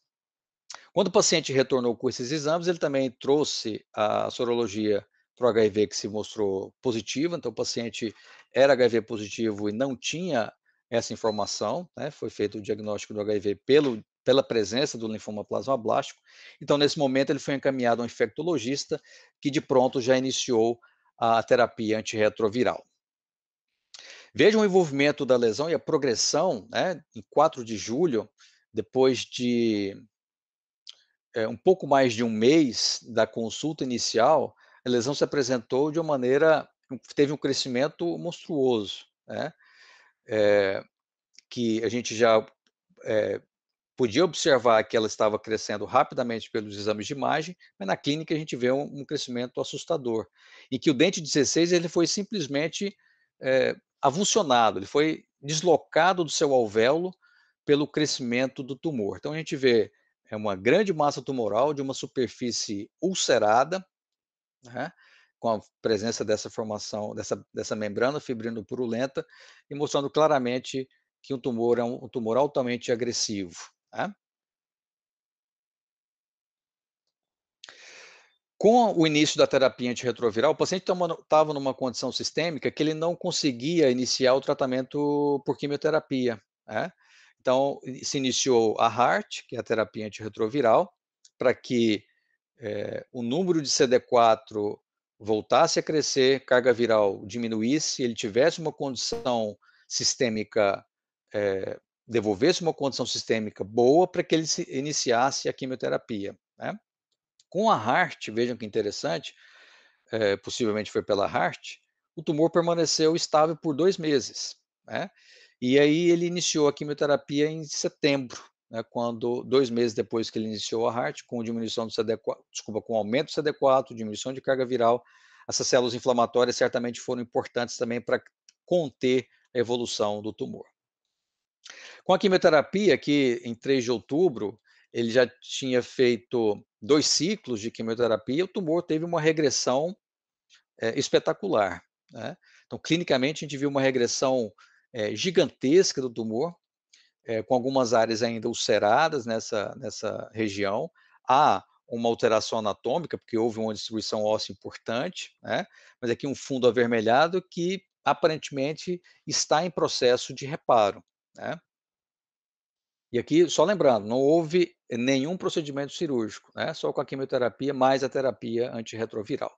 Quando o paciente retornou com esses exames, ele também trouxe a sorologia para o HIV que se mostrou positiva, então o paciente era HIV positivo e não tinha essa informação, né, foi feito o diagnóstico do HIV pela presença do linfoma plasmablástico, então nesse momento ele foi encaminhado a um infectologista, que de pronto já iniciou a terapia antirretroviral. Veja o envolvimento da lesão e a progressão, né, em 4 de julho, depois de um pouco mais de um mês da consulta inicial, a lesão se apresentou de uma maneira teve um crescimento monstruoso, né, que a gente já, eh, podia observar que ela estava crescendo rapidamente pelos exames de imagem, mas na clínica a gente vê um crescimento assustador, e que o dente 16 ele foi simplesmente, avulsionado, ele foi deslocado do seu alvéolo pelo crescimento do tumor. Então a gente vê, uma grande massa tumoral de uma superfície ulcerada, né, com a presença dessa formação, dessa membrana fibrino-purulenta, e mostrando claramente que o tumor é um tumor altamente agressivo, né. Com o início da terapia antirretroviral, o paciente estava numa condição sistêmica que ele não conseguia iniciar o tratamento por quimioterapia, né. Então, se iniciou a HAART, que é a terapia antirretroviral, para que, o número de CD4 voltasse a crescer, carga viral diminuísse, ele tivesse uma condição sistêmica, devolvesse uma condição sistêmica boa para que ele se iniciasse a quimioterapia, né. Com a HAART, vejam que interessante, possivelmente foi pela HAART, o tumor permaneceu estável por 2 meses, né. E aí ele iniciou a quimioterapia em setembro, né, quando 2 meses depois que ele iniciou a HAART, com diminuição do CD4, desculpa, com aumento do CD4, diminuição de carga viral, essas células inflamatórias certamente foram importantes também para conter a evolução do tumor. Com a quimioterapia, que em 3 de outubro, ele já tinha feito 2 ciclos de quimioterapia, o tumor teve uma regressão, espetacular, né. Então, clinicamente, a gente viu uma regressão, gigantesca do tumor, com algumas áreas ainda ulceradas nessa região. Há uma alteração anatômica, porque houve uma distribuição óssea importante, né, mas aqui um fundo avermelhado que aparentemente está em processo de reparo, né. E aqui, só lembrando, não houve nenhum procedimento cirúrgico, né, só com a quimioterapia mais a terapia antirretroviral.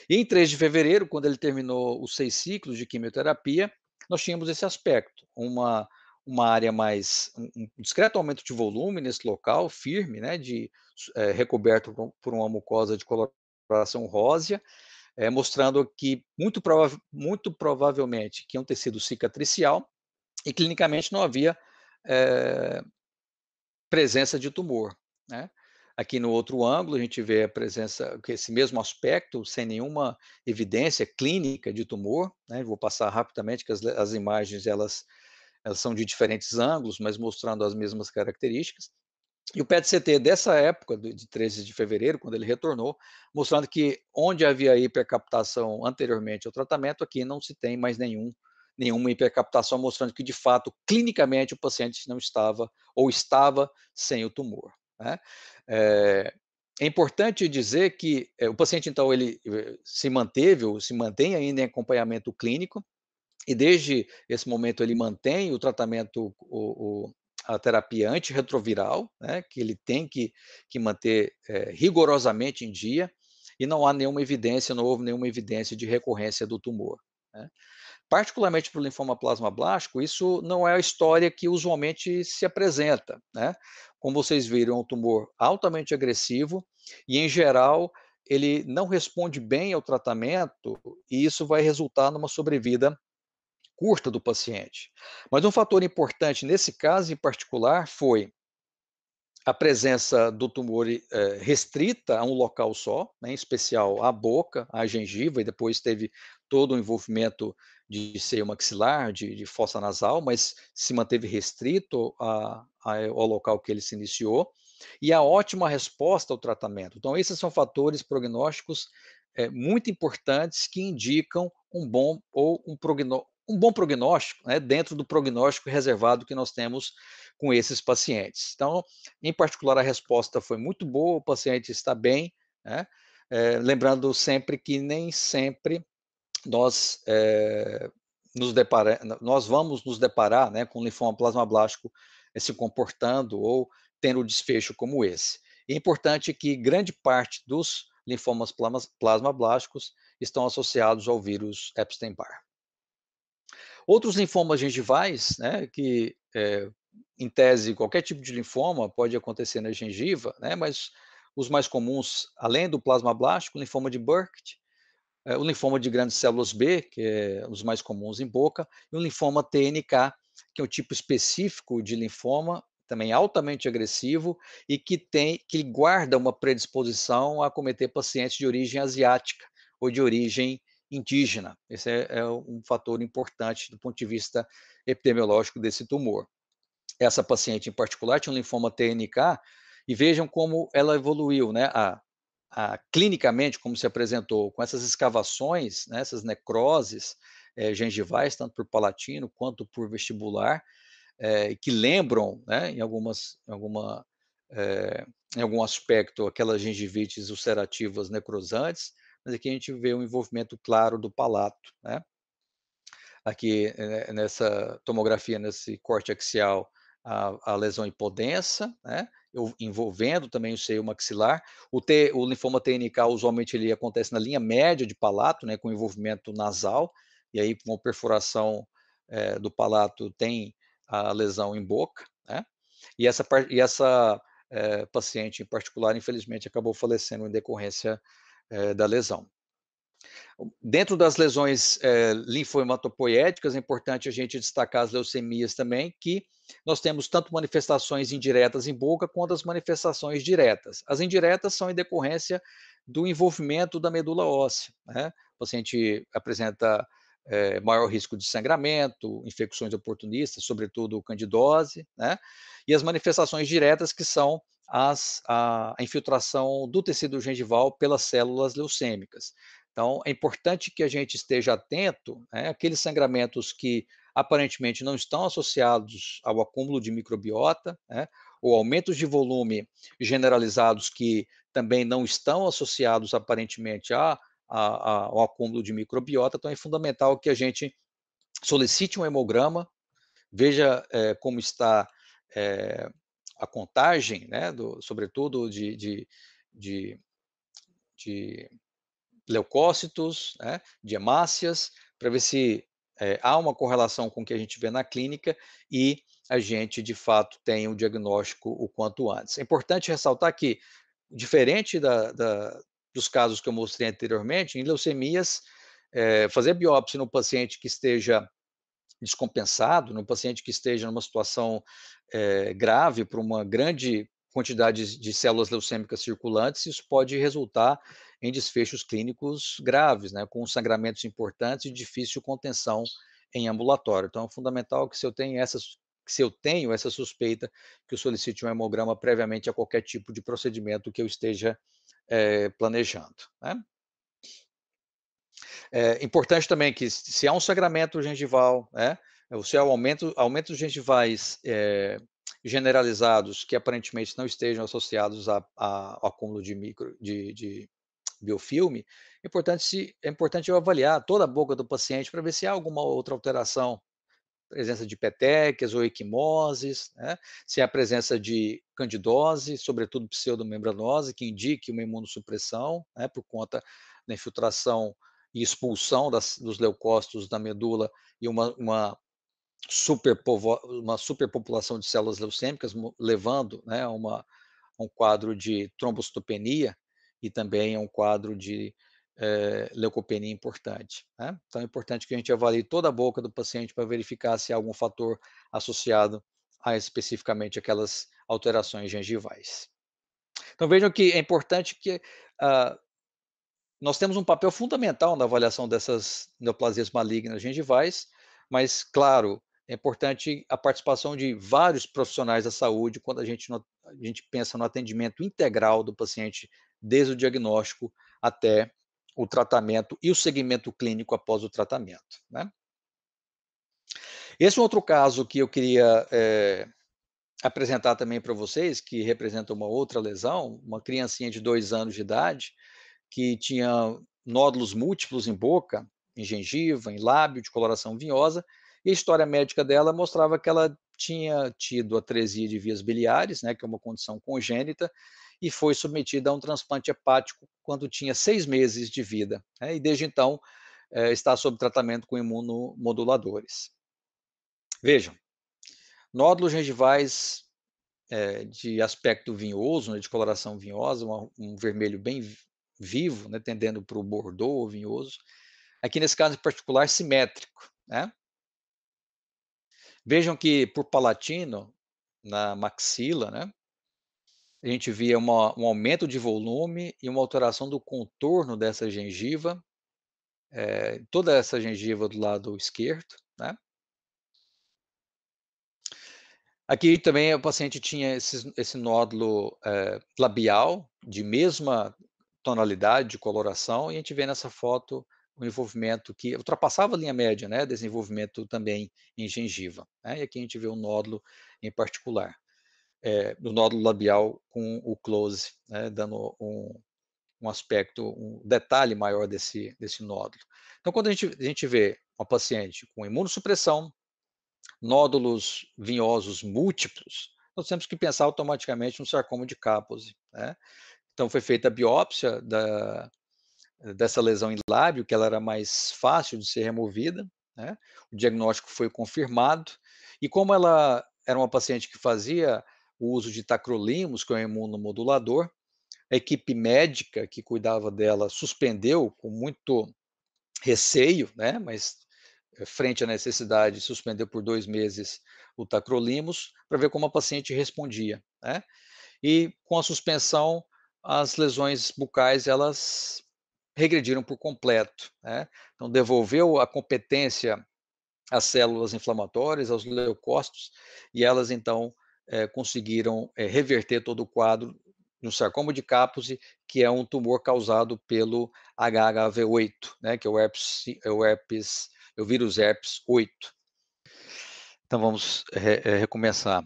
E em 3 de fevereiro, quando ele terminou os 6 ciclos de quimioterapia, nós tínhamos esse aspecto, uma área mais um discreto aumento de volume nesse local, firme, né, recoberto por uma mucosa de coloração rósea, mostrando que muito provavelmente que é um tecido cicatricial, e clinicamente não havia, eh presença de tumor, né. Aqui no outro ângulo, a gente vê a presença que esse mesmo aspecto, sem nenhuma evidência clínica de tumor, né, vou passar rapidamente que as imagens elas são de diferentes ângulos, mas mostrando as mesmas características. E o PET-CT dessa época, de 13 de fevereiro, quando ele retornou, mostrando que onde havia hipercaptação anteriormente ao tratamento, aqui não se tem mais nenhuma hipercaptação, mostrando que, de fato, clinicamente, o paciente não estava ou estava sem o tumor, né. É importante dizer que, o paciente, então, ele, se manteve ou se mantém ainda em acompanhamento clínico, e desde esse momento ele mantém o tratamento, a terapia antirretroviral, né, que ele tem que manter, rigorosamente em dia, e não há nenhuma evidência, não houve nenhuma evidência de recorrência do tumor, né. particularmente para o linfoma plasmablástico, isso não é a história que usualmente se apresenta, né. Como vocês viram, é um tumor altamente agressivo e, em geral, ele não responde bem ao tratamento e isso vai resultar numa sobrevida curta do paciente. Mas um fator importante nesse caso em particular foi a presença do tumor, restrita a um local só, né, em especial à boca, à gengiva, e depois teve todo o envolvimento de seio maxilar, de fossa nasal, mas se manteve restrito ao local que ele se iniciou, e a ótima resposta ao tratamento. Então esses são fatores prognósticos, muito importantes que indicam um bom prognóstico, né, dentro do prognóstico reservado que nós temos com esses pacientes. Então, em particular, a resposta foi muito boa, o paciente está bem, né, lembrando sempre que nem sempre nós, nós vamos nos deparar, né, com linfoma plasmablástico, se comportando ou tendo um desfecho como esse. É importante que grande parte dos linfomas plasmablásticos estão associados ao vírus Epstein-Barr. Outros linfomas gengivais, né, que, em tese, qualquer tipo de linfoma pode acontecer na gengiva, né, mas os mais comuns, além do plasmablástico, o linfoma de Burkitt, o linfoma de grandes células B, que é os mais comuns em boca, e o linfoma TNK, que é um tipo específico de linfoma, também altamente agressivo e que guarda uma predisposição a acometer pacientes de origem asiática ou de origem indígena. Esse é um fator importante do ponto de vista epidemiológico desse tumor. Essa paciente em particular tinha um linfoma TNK e vejam como ela evoluiu, né? Clinicamente, como se apresentou, com essas escavações, né, essas necroses gengivais, tanto por palatino quanto por vestibular, que lembram, né, eh, em algum aspecto, aquelas gengivites ulcerativas necrosantes, mas aqui a gente vê um envolvimento claro do palato, né? Aqui, nessa tomografia, nesse corte axial, a lesão hipodensa, né, envolvendo também o seio maxilar. O linfoma TNK, usualmente, ele acontece na linha média de palato, né, com envolvimento nasal, e aí com a perfuração, do palato tem a lesão em boca, né, e essa paciente em particular, infelizmente, acabou falecendo em decorrência, da lesão. Dentro das lesões linfohematopoéticas, é importante a gente destacar as leucemias também, que nós temos tanto manifestações indiretas em boca, quanto as manifestações diretas. As indiretas são em decorrência do envolvimento da medula óssea, né? O paciente apresenta maior risco de sangramento, infecções oportunistas, sobretudo candidose, né? E as manifestações diretas, que são a infiltração do tecido gengival pelas células leucêmicas. Então, é importante que a gente esteja atento, né, àqueles sangramentos que aparentemente não estão associados ao acúmulo de microbiota, né, ou aumentos de volume generalizados que também não estão associados aparentemente ao acúmulo de microbiota. Então, é fundamental que a gente solicite um hemograma, veja como está eh, a contagem, né, sobretudo de, de leucócitos, né, de hemácias, para ver se há uma correlação com o que a gente vê na clínica e a gente, de fato, tem o diagnóstico o quanto antes. É importante ressaltar que, diferente dos casos que eu mostrei anteriormente, em leucemias, fazer biópsia no paciente que esteja descompensado, no paciente que esteja numa situação grave por uma grande quantidade de células leucêmicas circulantes, isso pode resultar em desfechos clínicos graves, né, com sangramentos importantes e difícil contenção em ambulatório. Então, é fundamental que se eu tenho essa suspeita, que eu solicite um hemograma previamente a qualquer tipo de procedimento que eu esteja planejando, né? É importante também que, se há um sangramento gengival, né, ou se há aumentos gengivais generalizados que aparentemente não estejam associados ao acúmulo de biofilme, é importante eu avaliar toda a boca do paciente para ver se há alguma outra alteração, presença de petequias ou equimoses, né, se há presença de candidose, sobretudo pseudomembranose, que indique uma imunossupressão, né, por conta da infiltração e expulsão dos leucócitos da medula e uma superpopulação de células leucêmicas, levando, né, a um quadro de trombocitopenia e também a um quadro de leucopenia importante, né? Então é importante que a gente avalie toda a boca do paciente para verificar se há algum fator associado a especificamente aquelas alterações gengivais. Então vejam que é importante que nós temos um papel fundamental na avaliação dessas neoplasias malignas gengivais, mas, claro, é importante a participação de vários profissionais da saúde quando a gente pensa no atendimento integral do paciente, desde o diagnóstico até o tratamento e o segmento clínico após o tratamento, né? Esse é um outro caso que eu queria apresentar também para vocês, que representa uma outra lesão, uma criancinha de 2 anos de idade, que tinha nódulos múltiplos em boca, em gengiva, em lábio, de coloração vinhosa, e a história médica dela mostrava que ela tinha tido atresia de vias biliares, né, que é uma condição congênita, e foi submetida a um transplante hepático quando tinha 6 meses de vida, né, e desde então está sob tratamento com imunomoduladores. Vejam, nódulos gengivais de aspecto vinhoso, né, de coloração vinhosa, um vermelho bem vivo, né, tendendo para o bordô ou vinhoso. Aqui nesse caso em particular, simétrico, né? Vejam que por palatino, na maxila, né, a gente via um aumento de volume e uma alteração do contorno dessa gengiva, toda essa gengiva do lado esquerdo, né? Aqui também o paciente tinha esse nódulo labial de mesma tonalidade de coloração, e a gente vê nessa foto o envolvimento que ultrapassava a linha média, né, desenvolvimento também em gengiva, né, e aqui a gente vê um nódulo em particular, do nódulo labial com o close, né, dando um aspecto, um detalhe maior desse nódulo. Então, quando a gente vê uma paciente com imunossupressão, nódulos vinhosos múltiplos, nós temos que pensar automaticamente no sarcoma de Kaposi, né? Então foi feita a biópsia dessa lesão em lábio, que ela era mais fácil de ser removida, né? O diagnóstico foi confirmado, e como ela era uma paciente que fazia o uso de tacrolimus, que é um imunomodulador, a equipe médica que cuidava dela suspendeu com muito receio, né? Mas frente à necessidade, suspendeu por 2 meses o tacrolimus, para ver como a paciente respondia, né? E com a suspensão, as lesões bucais, elas regrediram por completo, né? Então devolveu a competência às células inflamatórias, aos leucócitos, e elas então conseguiram reverter todo o quadro no sarcoma de Kaposi, que é um tumor causado pelo HHV8, né, que é o vírus herpes 8. Então vamos recomeçar.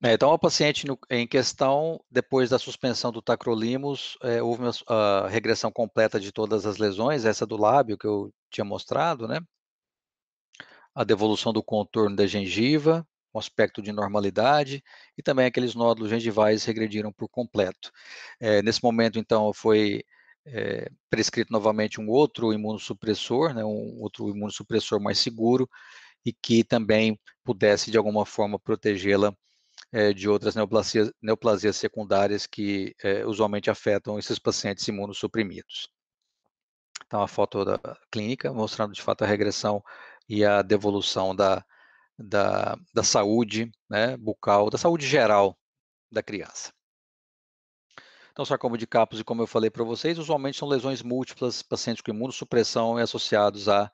Então, a paciente em questão, depois da suspensão do tacrolimus, houve a regressão completa de todas as lesões, essa do lábio que eu tinha mostrado, né? A devolução do contorno da gengiva, um aspecto de normalidade, e também aqueles nódulos gengivais regrediram por completo. Nesse momento, então, foi prescrito novamente um outro imunossupressor, né? Um outro imunossupressor mais seguro, e que também pudesse, de alguma forma, protegê-la de outras neoplasias secundárias que usualmente afetam esses pacientes imunossuprimidos. Então, a foto da clínica mostrando de fato a regressão e a devolução da saúde, né, bucal, da saúde geral da criança. Então, sarcoma de Kaposi, como eu falei para vocês, usualmente são lesões múltiplas, pacientes com imunossupressão e associados a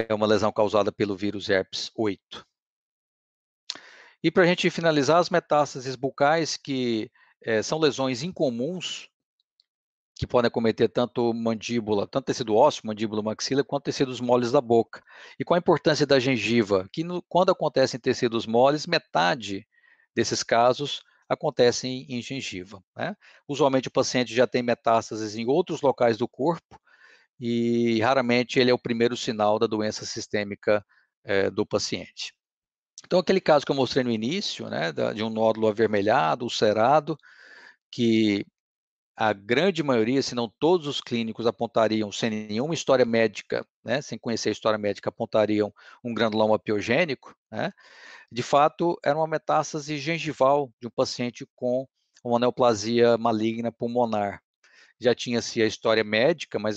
uma lesão causada pelo vírus herpes 8. E para a gente finalizar, as metástases bucais, que são lesões incomuns, que podem acometer tanto mandíbula, tanto tecido ósseo, mandíbula, maxila, quanto tecidos moles da boca. E qual a importância da gengiva? Que quando acontecem tecidos moles, metade desses casos acontecem em gengiva, né? Usualmente o paciente já tem metástases em outros locais do corpo, e raramente ele é o primeiro sinal da doença sistêmica do paciente. Então, aquele caso que eu mostrei no início, né, de um nódulo avermelhado, ulcerado, que a grande maioria, se não todos os clínicos apontariam, sem nenhuma história médica, né, sem conhecer a história médica, apontariam um granuloma piogênico, né, de fato, era uma metástase gengival de um paciente com uma neoplasia maligna pulmonar. Já tinha-se a história médica, mas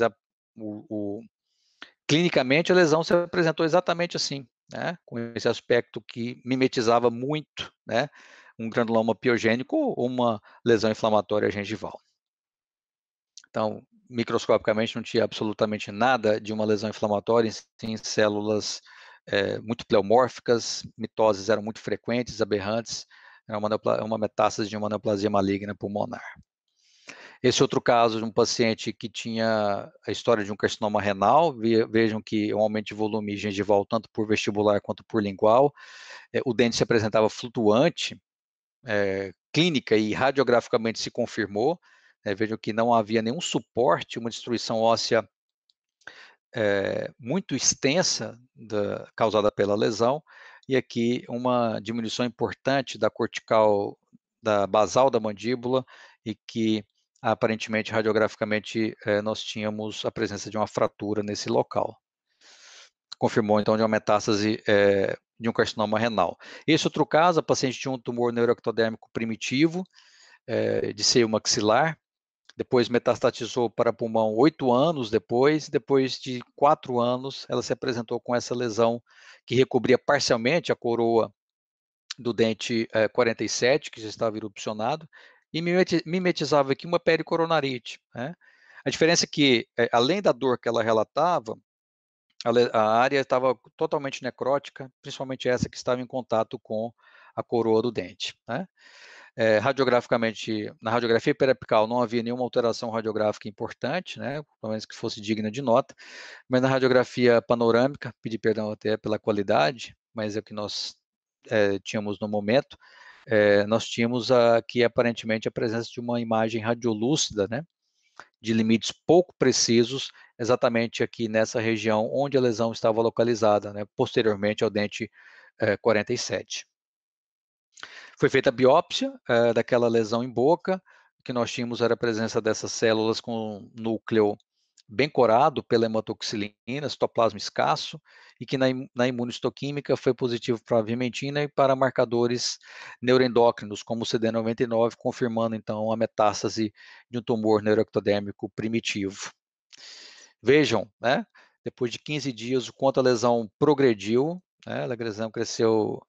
clinicamente a lesão se apresentou exatamente assim, né, com esse aspecto que mimetizava muito, né, um granuloma piogênico ou uma lesão inflamatória gengival. Então, microscopicamente não tinha absolutamente nada de uma lesão inflamatória, sim células muito pleomórficas, mitoses eram muito frequentes, aberrantes, era uma metástase de uma neoplasia maligna pulmonar. Esse outro caso de um paciente que tinha a história de um carcinoma renal, vejam que um aumento de volume gengival tanto por vestibular quanto por lingual, o dente se apresentava flutuante, clínica e radiograficamente se confirmou, vejam que não havia nenhum suporte, uma destruição óssea muito extensa causada pela lesão, e aqui uma diminuição importante da cortical, da basal da mandíbula, e que aparentemente, radiograficamente, nós tínhamos a presença de uma fratura nesse local. Confirmou, então, de uma metástase de um carcinoma renal. Esse outro caso, a paciente tinha um tumor neuroectodérmico primitivo, de seio maxilar, depois metastatizou para pulmão 8 anos depois de 4 anos, ela se apresentou com essa lesão que recobria parcialmente a coroa do dente 47, que já estava erupcionado, e mimetizava aqui uma pericoronarite, né? A diferença é que, além da dor que ela relatava, a área estava totalmente necrótica, principalmente essa que estava em contato com a coroa do dente, né? Radiograficamente, na radiografia periapical não havia nenhuma alteração radiográfica importante, né, pelo menos que fosse digna de nota, mas na radiografia panorâmica, pedi perdão até pela qualidade, mas é o que nós tínhamos no momento, nós tínhamos aqui aparentemente a presença de uma imagem radiolúcida, né, de limites pouco precisos, exatamente aqui nessa região onde a lesão estava localizada, né, posteriormente ao dente 47. Foi feita a biópsia daquela lesão em boca, o que nós tínhamos era a presença dessas células com núcleo bem corado pela hematoxilina, citoplasma escasso, e que na imunistoquímica foi positivo para a vimentina e para marcadores neuroendócrinos, como o CD99, confirmando então a metástase de um tumor neuroectodérmico primitivo. Vejam, né, depois de 15 dias, o quanto a lesão progrediu, né, a lesão cresceu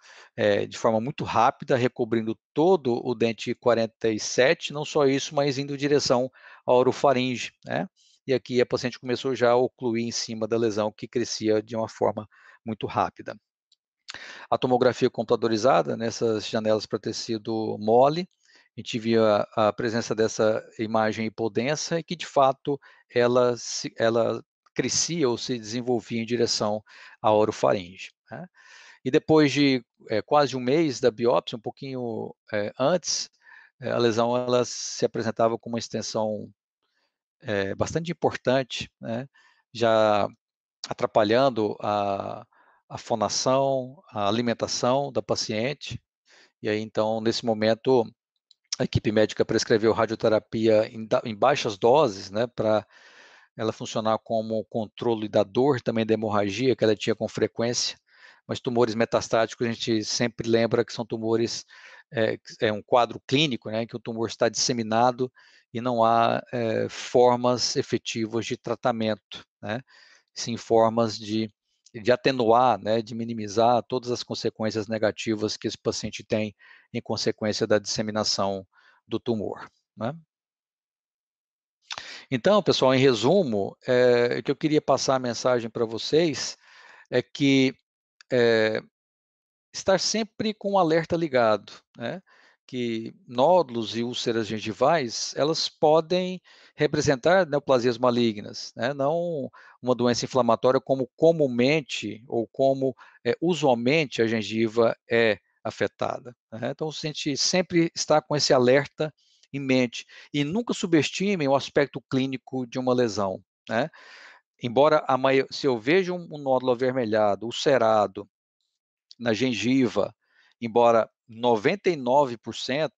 de forma muito rápida, recobrindo todo o dente 47, não só isso, mas indo em direção à orofaringe, né, e aqui a paciente começou já a ocluir em cima da lesão, que crescia de uma forma muito rápida. A tomografia computadorizada, nessas janelas para tecido mole, a gente via a presença dessa imagem hipodensa e que, de fato, ela crescia ou se desenvolvia em direção à orofaringe, né? E depois de quase um mês da biópsia, um pouquinho antes, a lesão ela se apresentava com uma extensão bastante importante, né? Já atrapalhando a fonação, a alimentação da paciente. E aí, então, nesse momento, a equipe médica prescreveu radioterapia em baixas doses, né, para ela funcionar como controle da dor, também da hemorragia que ela tinha com frequência. Mas tumores metastáticos, a gente sempre lembra que são tumores, um quadro clínico, né, que o tumor está disseminado e não há formas efetivas de tratamento, né, sim formas de atenuar, né, de minimizar todas as consequências negativas que esse paciente tem em consequência da disseminação do tumor, né? Então, pessoal, em resumo, o que eu queria passar a mensagem para vocês é que estar sempre com o alerta ligado, né? Que nódulos e úlceras gengivais, elas podem representar neoplasias malignas, né? Não uma doença inflamatória como comumente ou como usualmente a gengiva é afetada, né? Então, a gente sempre está com esse alerta em mente e nunca subestimem o aspecto clínico de uma lesão, né? Embora se eu vejo um nódulo avermelhado, ulcerado, na gengiva, embora 99%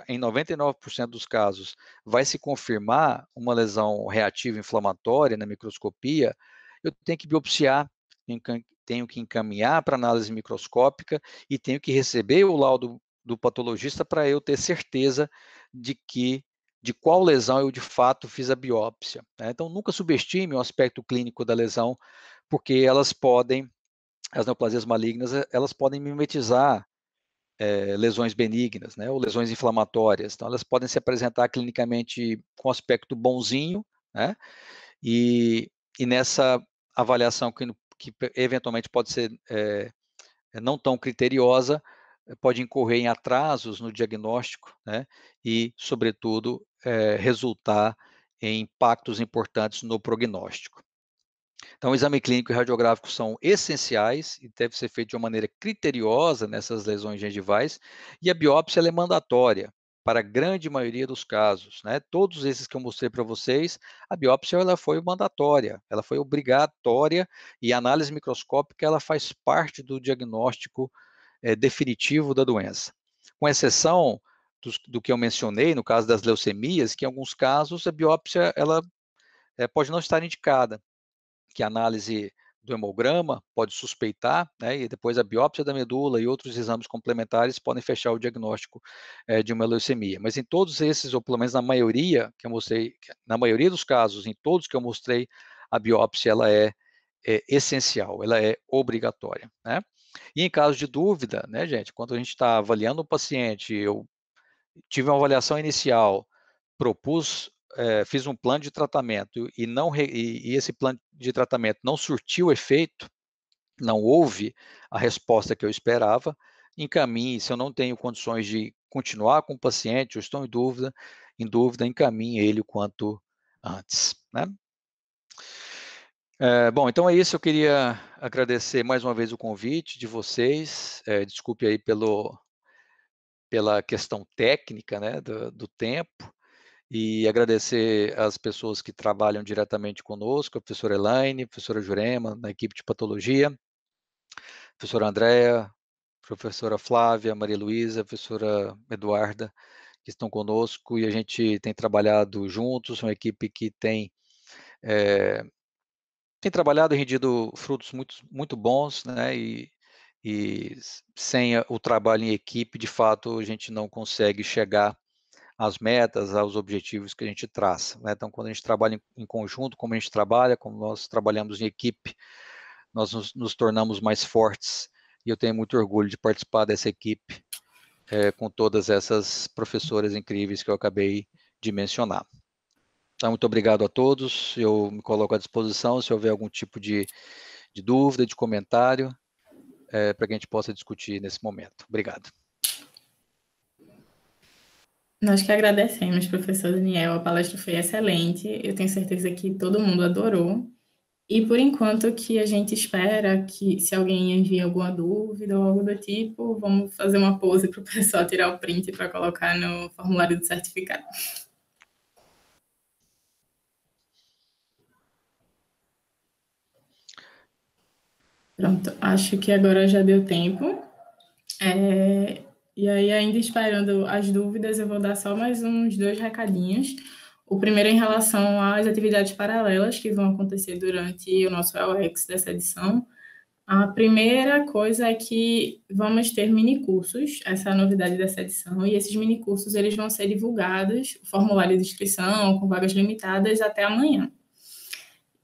em 99% dos casos, vai se confirmar uma lesão reativa inflamatória na microscopia, eu tenho que biopsiar, tenho que encaminhar para análise microscópica e tenho que receber o laudo do patologista para eu ter certeza de qual lesão eu de fato fiz a biópsia, né? Então, nunca subestime o aspecto clínico da lesão, porque as neoplasias malignas, elas podem mimetizar lesões benignas, né, ou lesões inflamatórias. Então, elas podem se apresentar clinicamente com aspecto bonzinho, né, e nessa avaliação que eventualmente pode ser não tão criteriosa, pode incorrer em atrasos no diagnóstico, né, e, sobretudo, resultar em impactos importantes no prognóstico. Então, o exame clínico e radiográfico são essenciais e deve ser feito de uma maneira criteriosa nessas lesões gengivais, e a biópsia ela é mandatória para a grande maioria dos casos, né? Todos esses que eu mostrei para vocês, a biópsia ela foi mandatória, ela foi obrigatória, e a análise microscópica ela faz parte do diagnóstico definitivo da doença. Com exceção do que eu mencionei, no caso das leucemias, que em alguns casos a biópsia ela pode não estar indicada, que a análise do hemograma pode suspeitar, né, e depois a biópsia da medula e outros exames complementares podem fechar o diagnóstico de uma leucemia. Mas em todos esses, ou pelo menos na maioria que eu mostrei, na maioria dos casos, em todos que eu mostrei, a biópsia ela é essencial, ela é obrigatória, né? E em caso de dúvida, né, gente, quando a gente está avaliando o paciente, eu tive uma avaliação inicial, fiz um plano de tratamento e esse plano de tratamento não surtiu efeito, não houve a resposta que eu esperava, encaminhe, se eu não tenho condições de continuar com o paciente, eu estou em dúvida, encaminhe ele o quanto antes, né? Bom, então é isso, eu queria agradecer mais uma vez o convite de vocês, desculpe aí pela questão técnica, né, do tempo, e agradecer as pessoas que trabalham diretamente conosco, a professora Elaine, a professora Jurema, na equipe de patologia, a professora Andréa, professora Flávia, Maria Luísa, professora Eduarda, que estão conosco, e a gente tem trabalhado juntos, uma equipe que tem trabalhado e rendido frutos muito, muito bons, né, e sem o trabalho em equipe, de fato, a gente não consegue chegar às metas, aos objetivos que a gente traça, né? Então, quando a gente trabalha em conjunto, como a gente trabalha, como nós trabalhamos em equipe, nós nos tornamos mais fortes, e eu tenho muito orgulho de participar dessa equipe, com todas essas professoras incríveis que eu acabei de mencionar. Então, muito obrigado a todos, eu me coloco à disposição se houver algum tipo de dúvida, de comentário, para que a gente possa discutir nesse momento. Obrigado. Nós que agradecemos, professor Daniel, a palestra foi excelente, eu tenho certeza que todo mundo adorou. E por enquanto que a gente espera que se alguém envia alguma dúvida ou algo do tipo, vamos fazer uma pose para o pessoal tirar o print para colocar no formulário do certificado. Pronto, acho que agora já deu tempo. E aí, ainda esperando as dúvidas, eu vou dar só mais uns 2 recadinhos. O primeiro em relação às atividades paralelas que vão acontecer durante o nosso ELEX dessa edição. A primeira coisa é que vamos ter minicursos, essa é a novidade dessa edição, e esses minicursos eles vão ser divulgados, o formulário de inscrição, com vagas limitadas, até amanhã.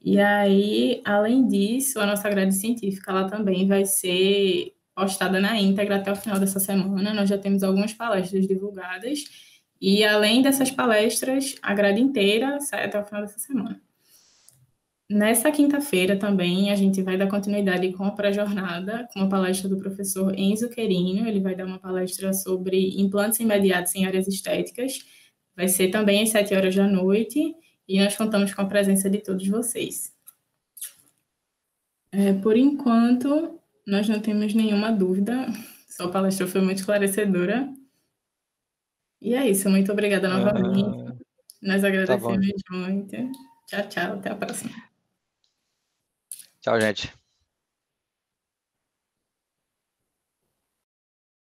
E aí, além disso, a nossa grade científica ela também vai ser postada na íntegra até o final dessa semana. Nós já temos algumas palestras divulgadas, e além dessas palestras, a grade inteira sai até o final dessa semana. Nessa quinta-feira também a gente vai dar continuidade com a pré-jornada, com uma palestra do professor Enzo Querino. Ele vai dar uma palestra sobre implantes imediatos em áreas estéticas. Vai ser também às 7 horas da noite e nós contamos com a presença de todos vocês. Por enquanto, nós não temos nenhuma dúvida. Sua palestra foi muito esclarecedora. E é isso. Muito obrigada novamente. Nós agradecemos muito. Tchau, tchau. Até a próxima. Tchau, gente.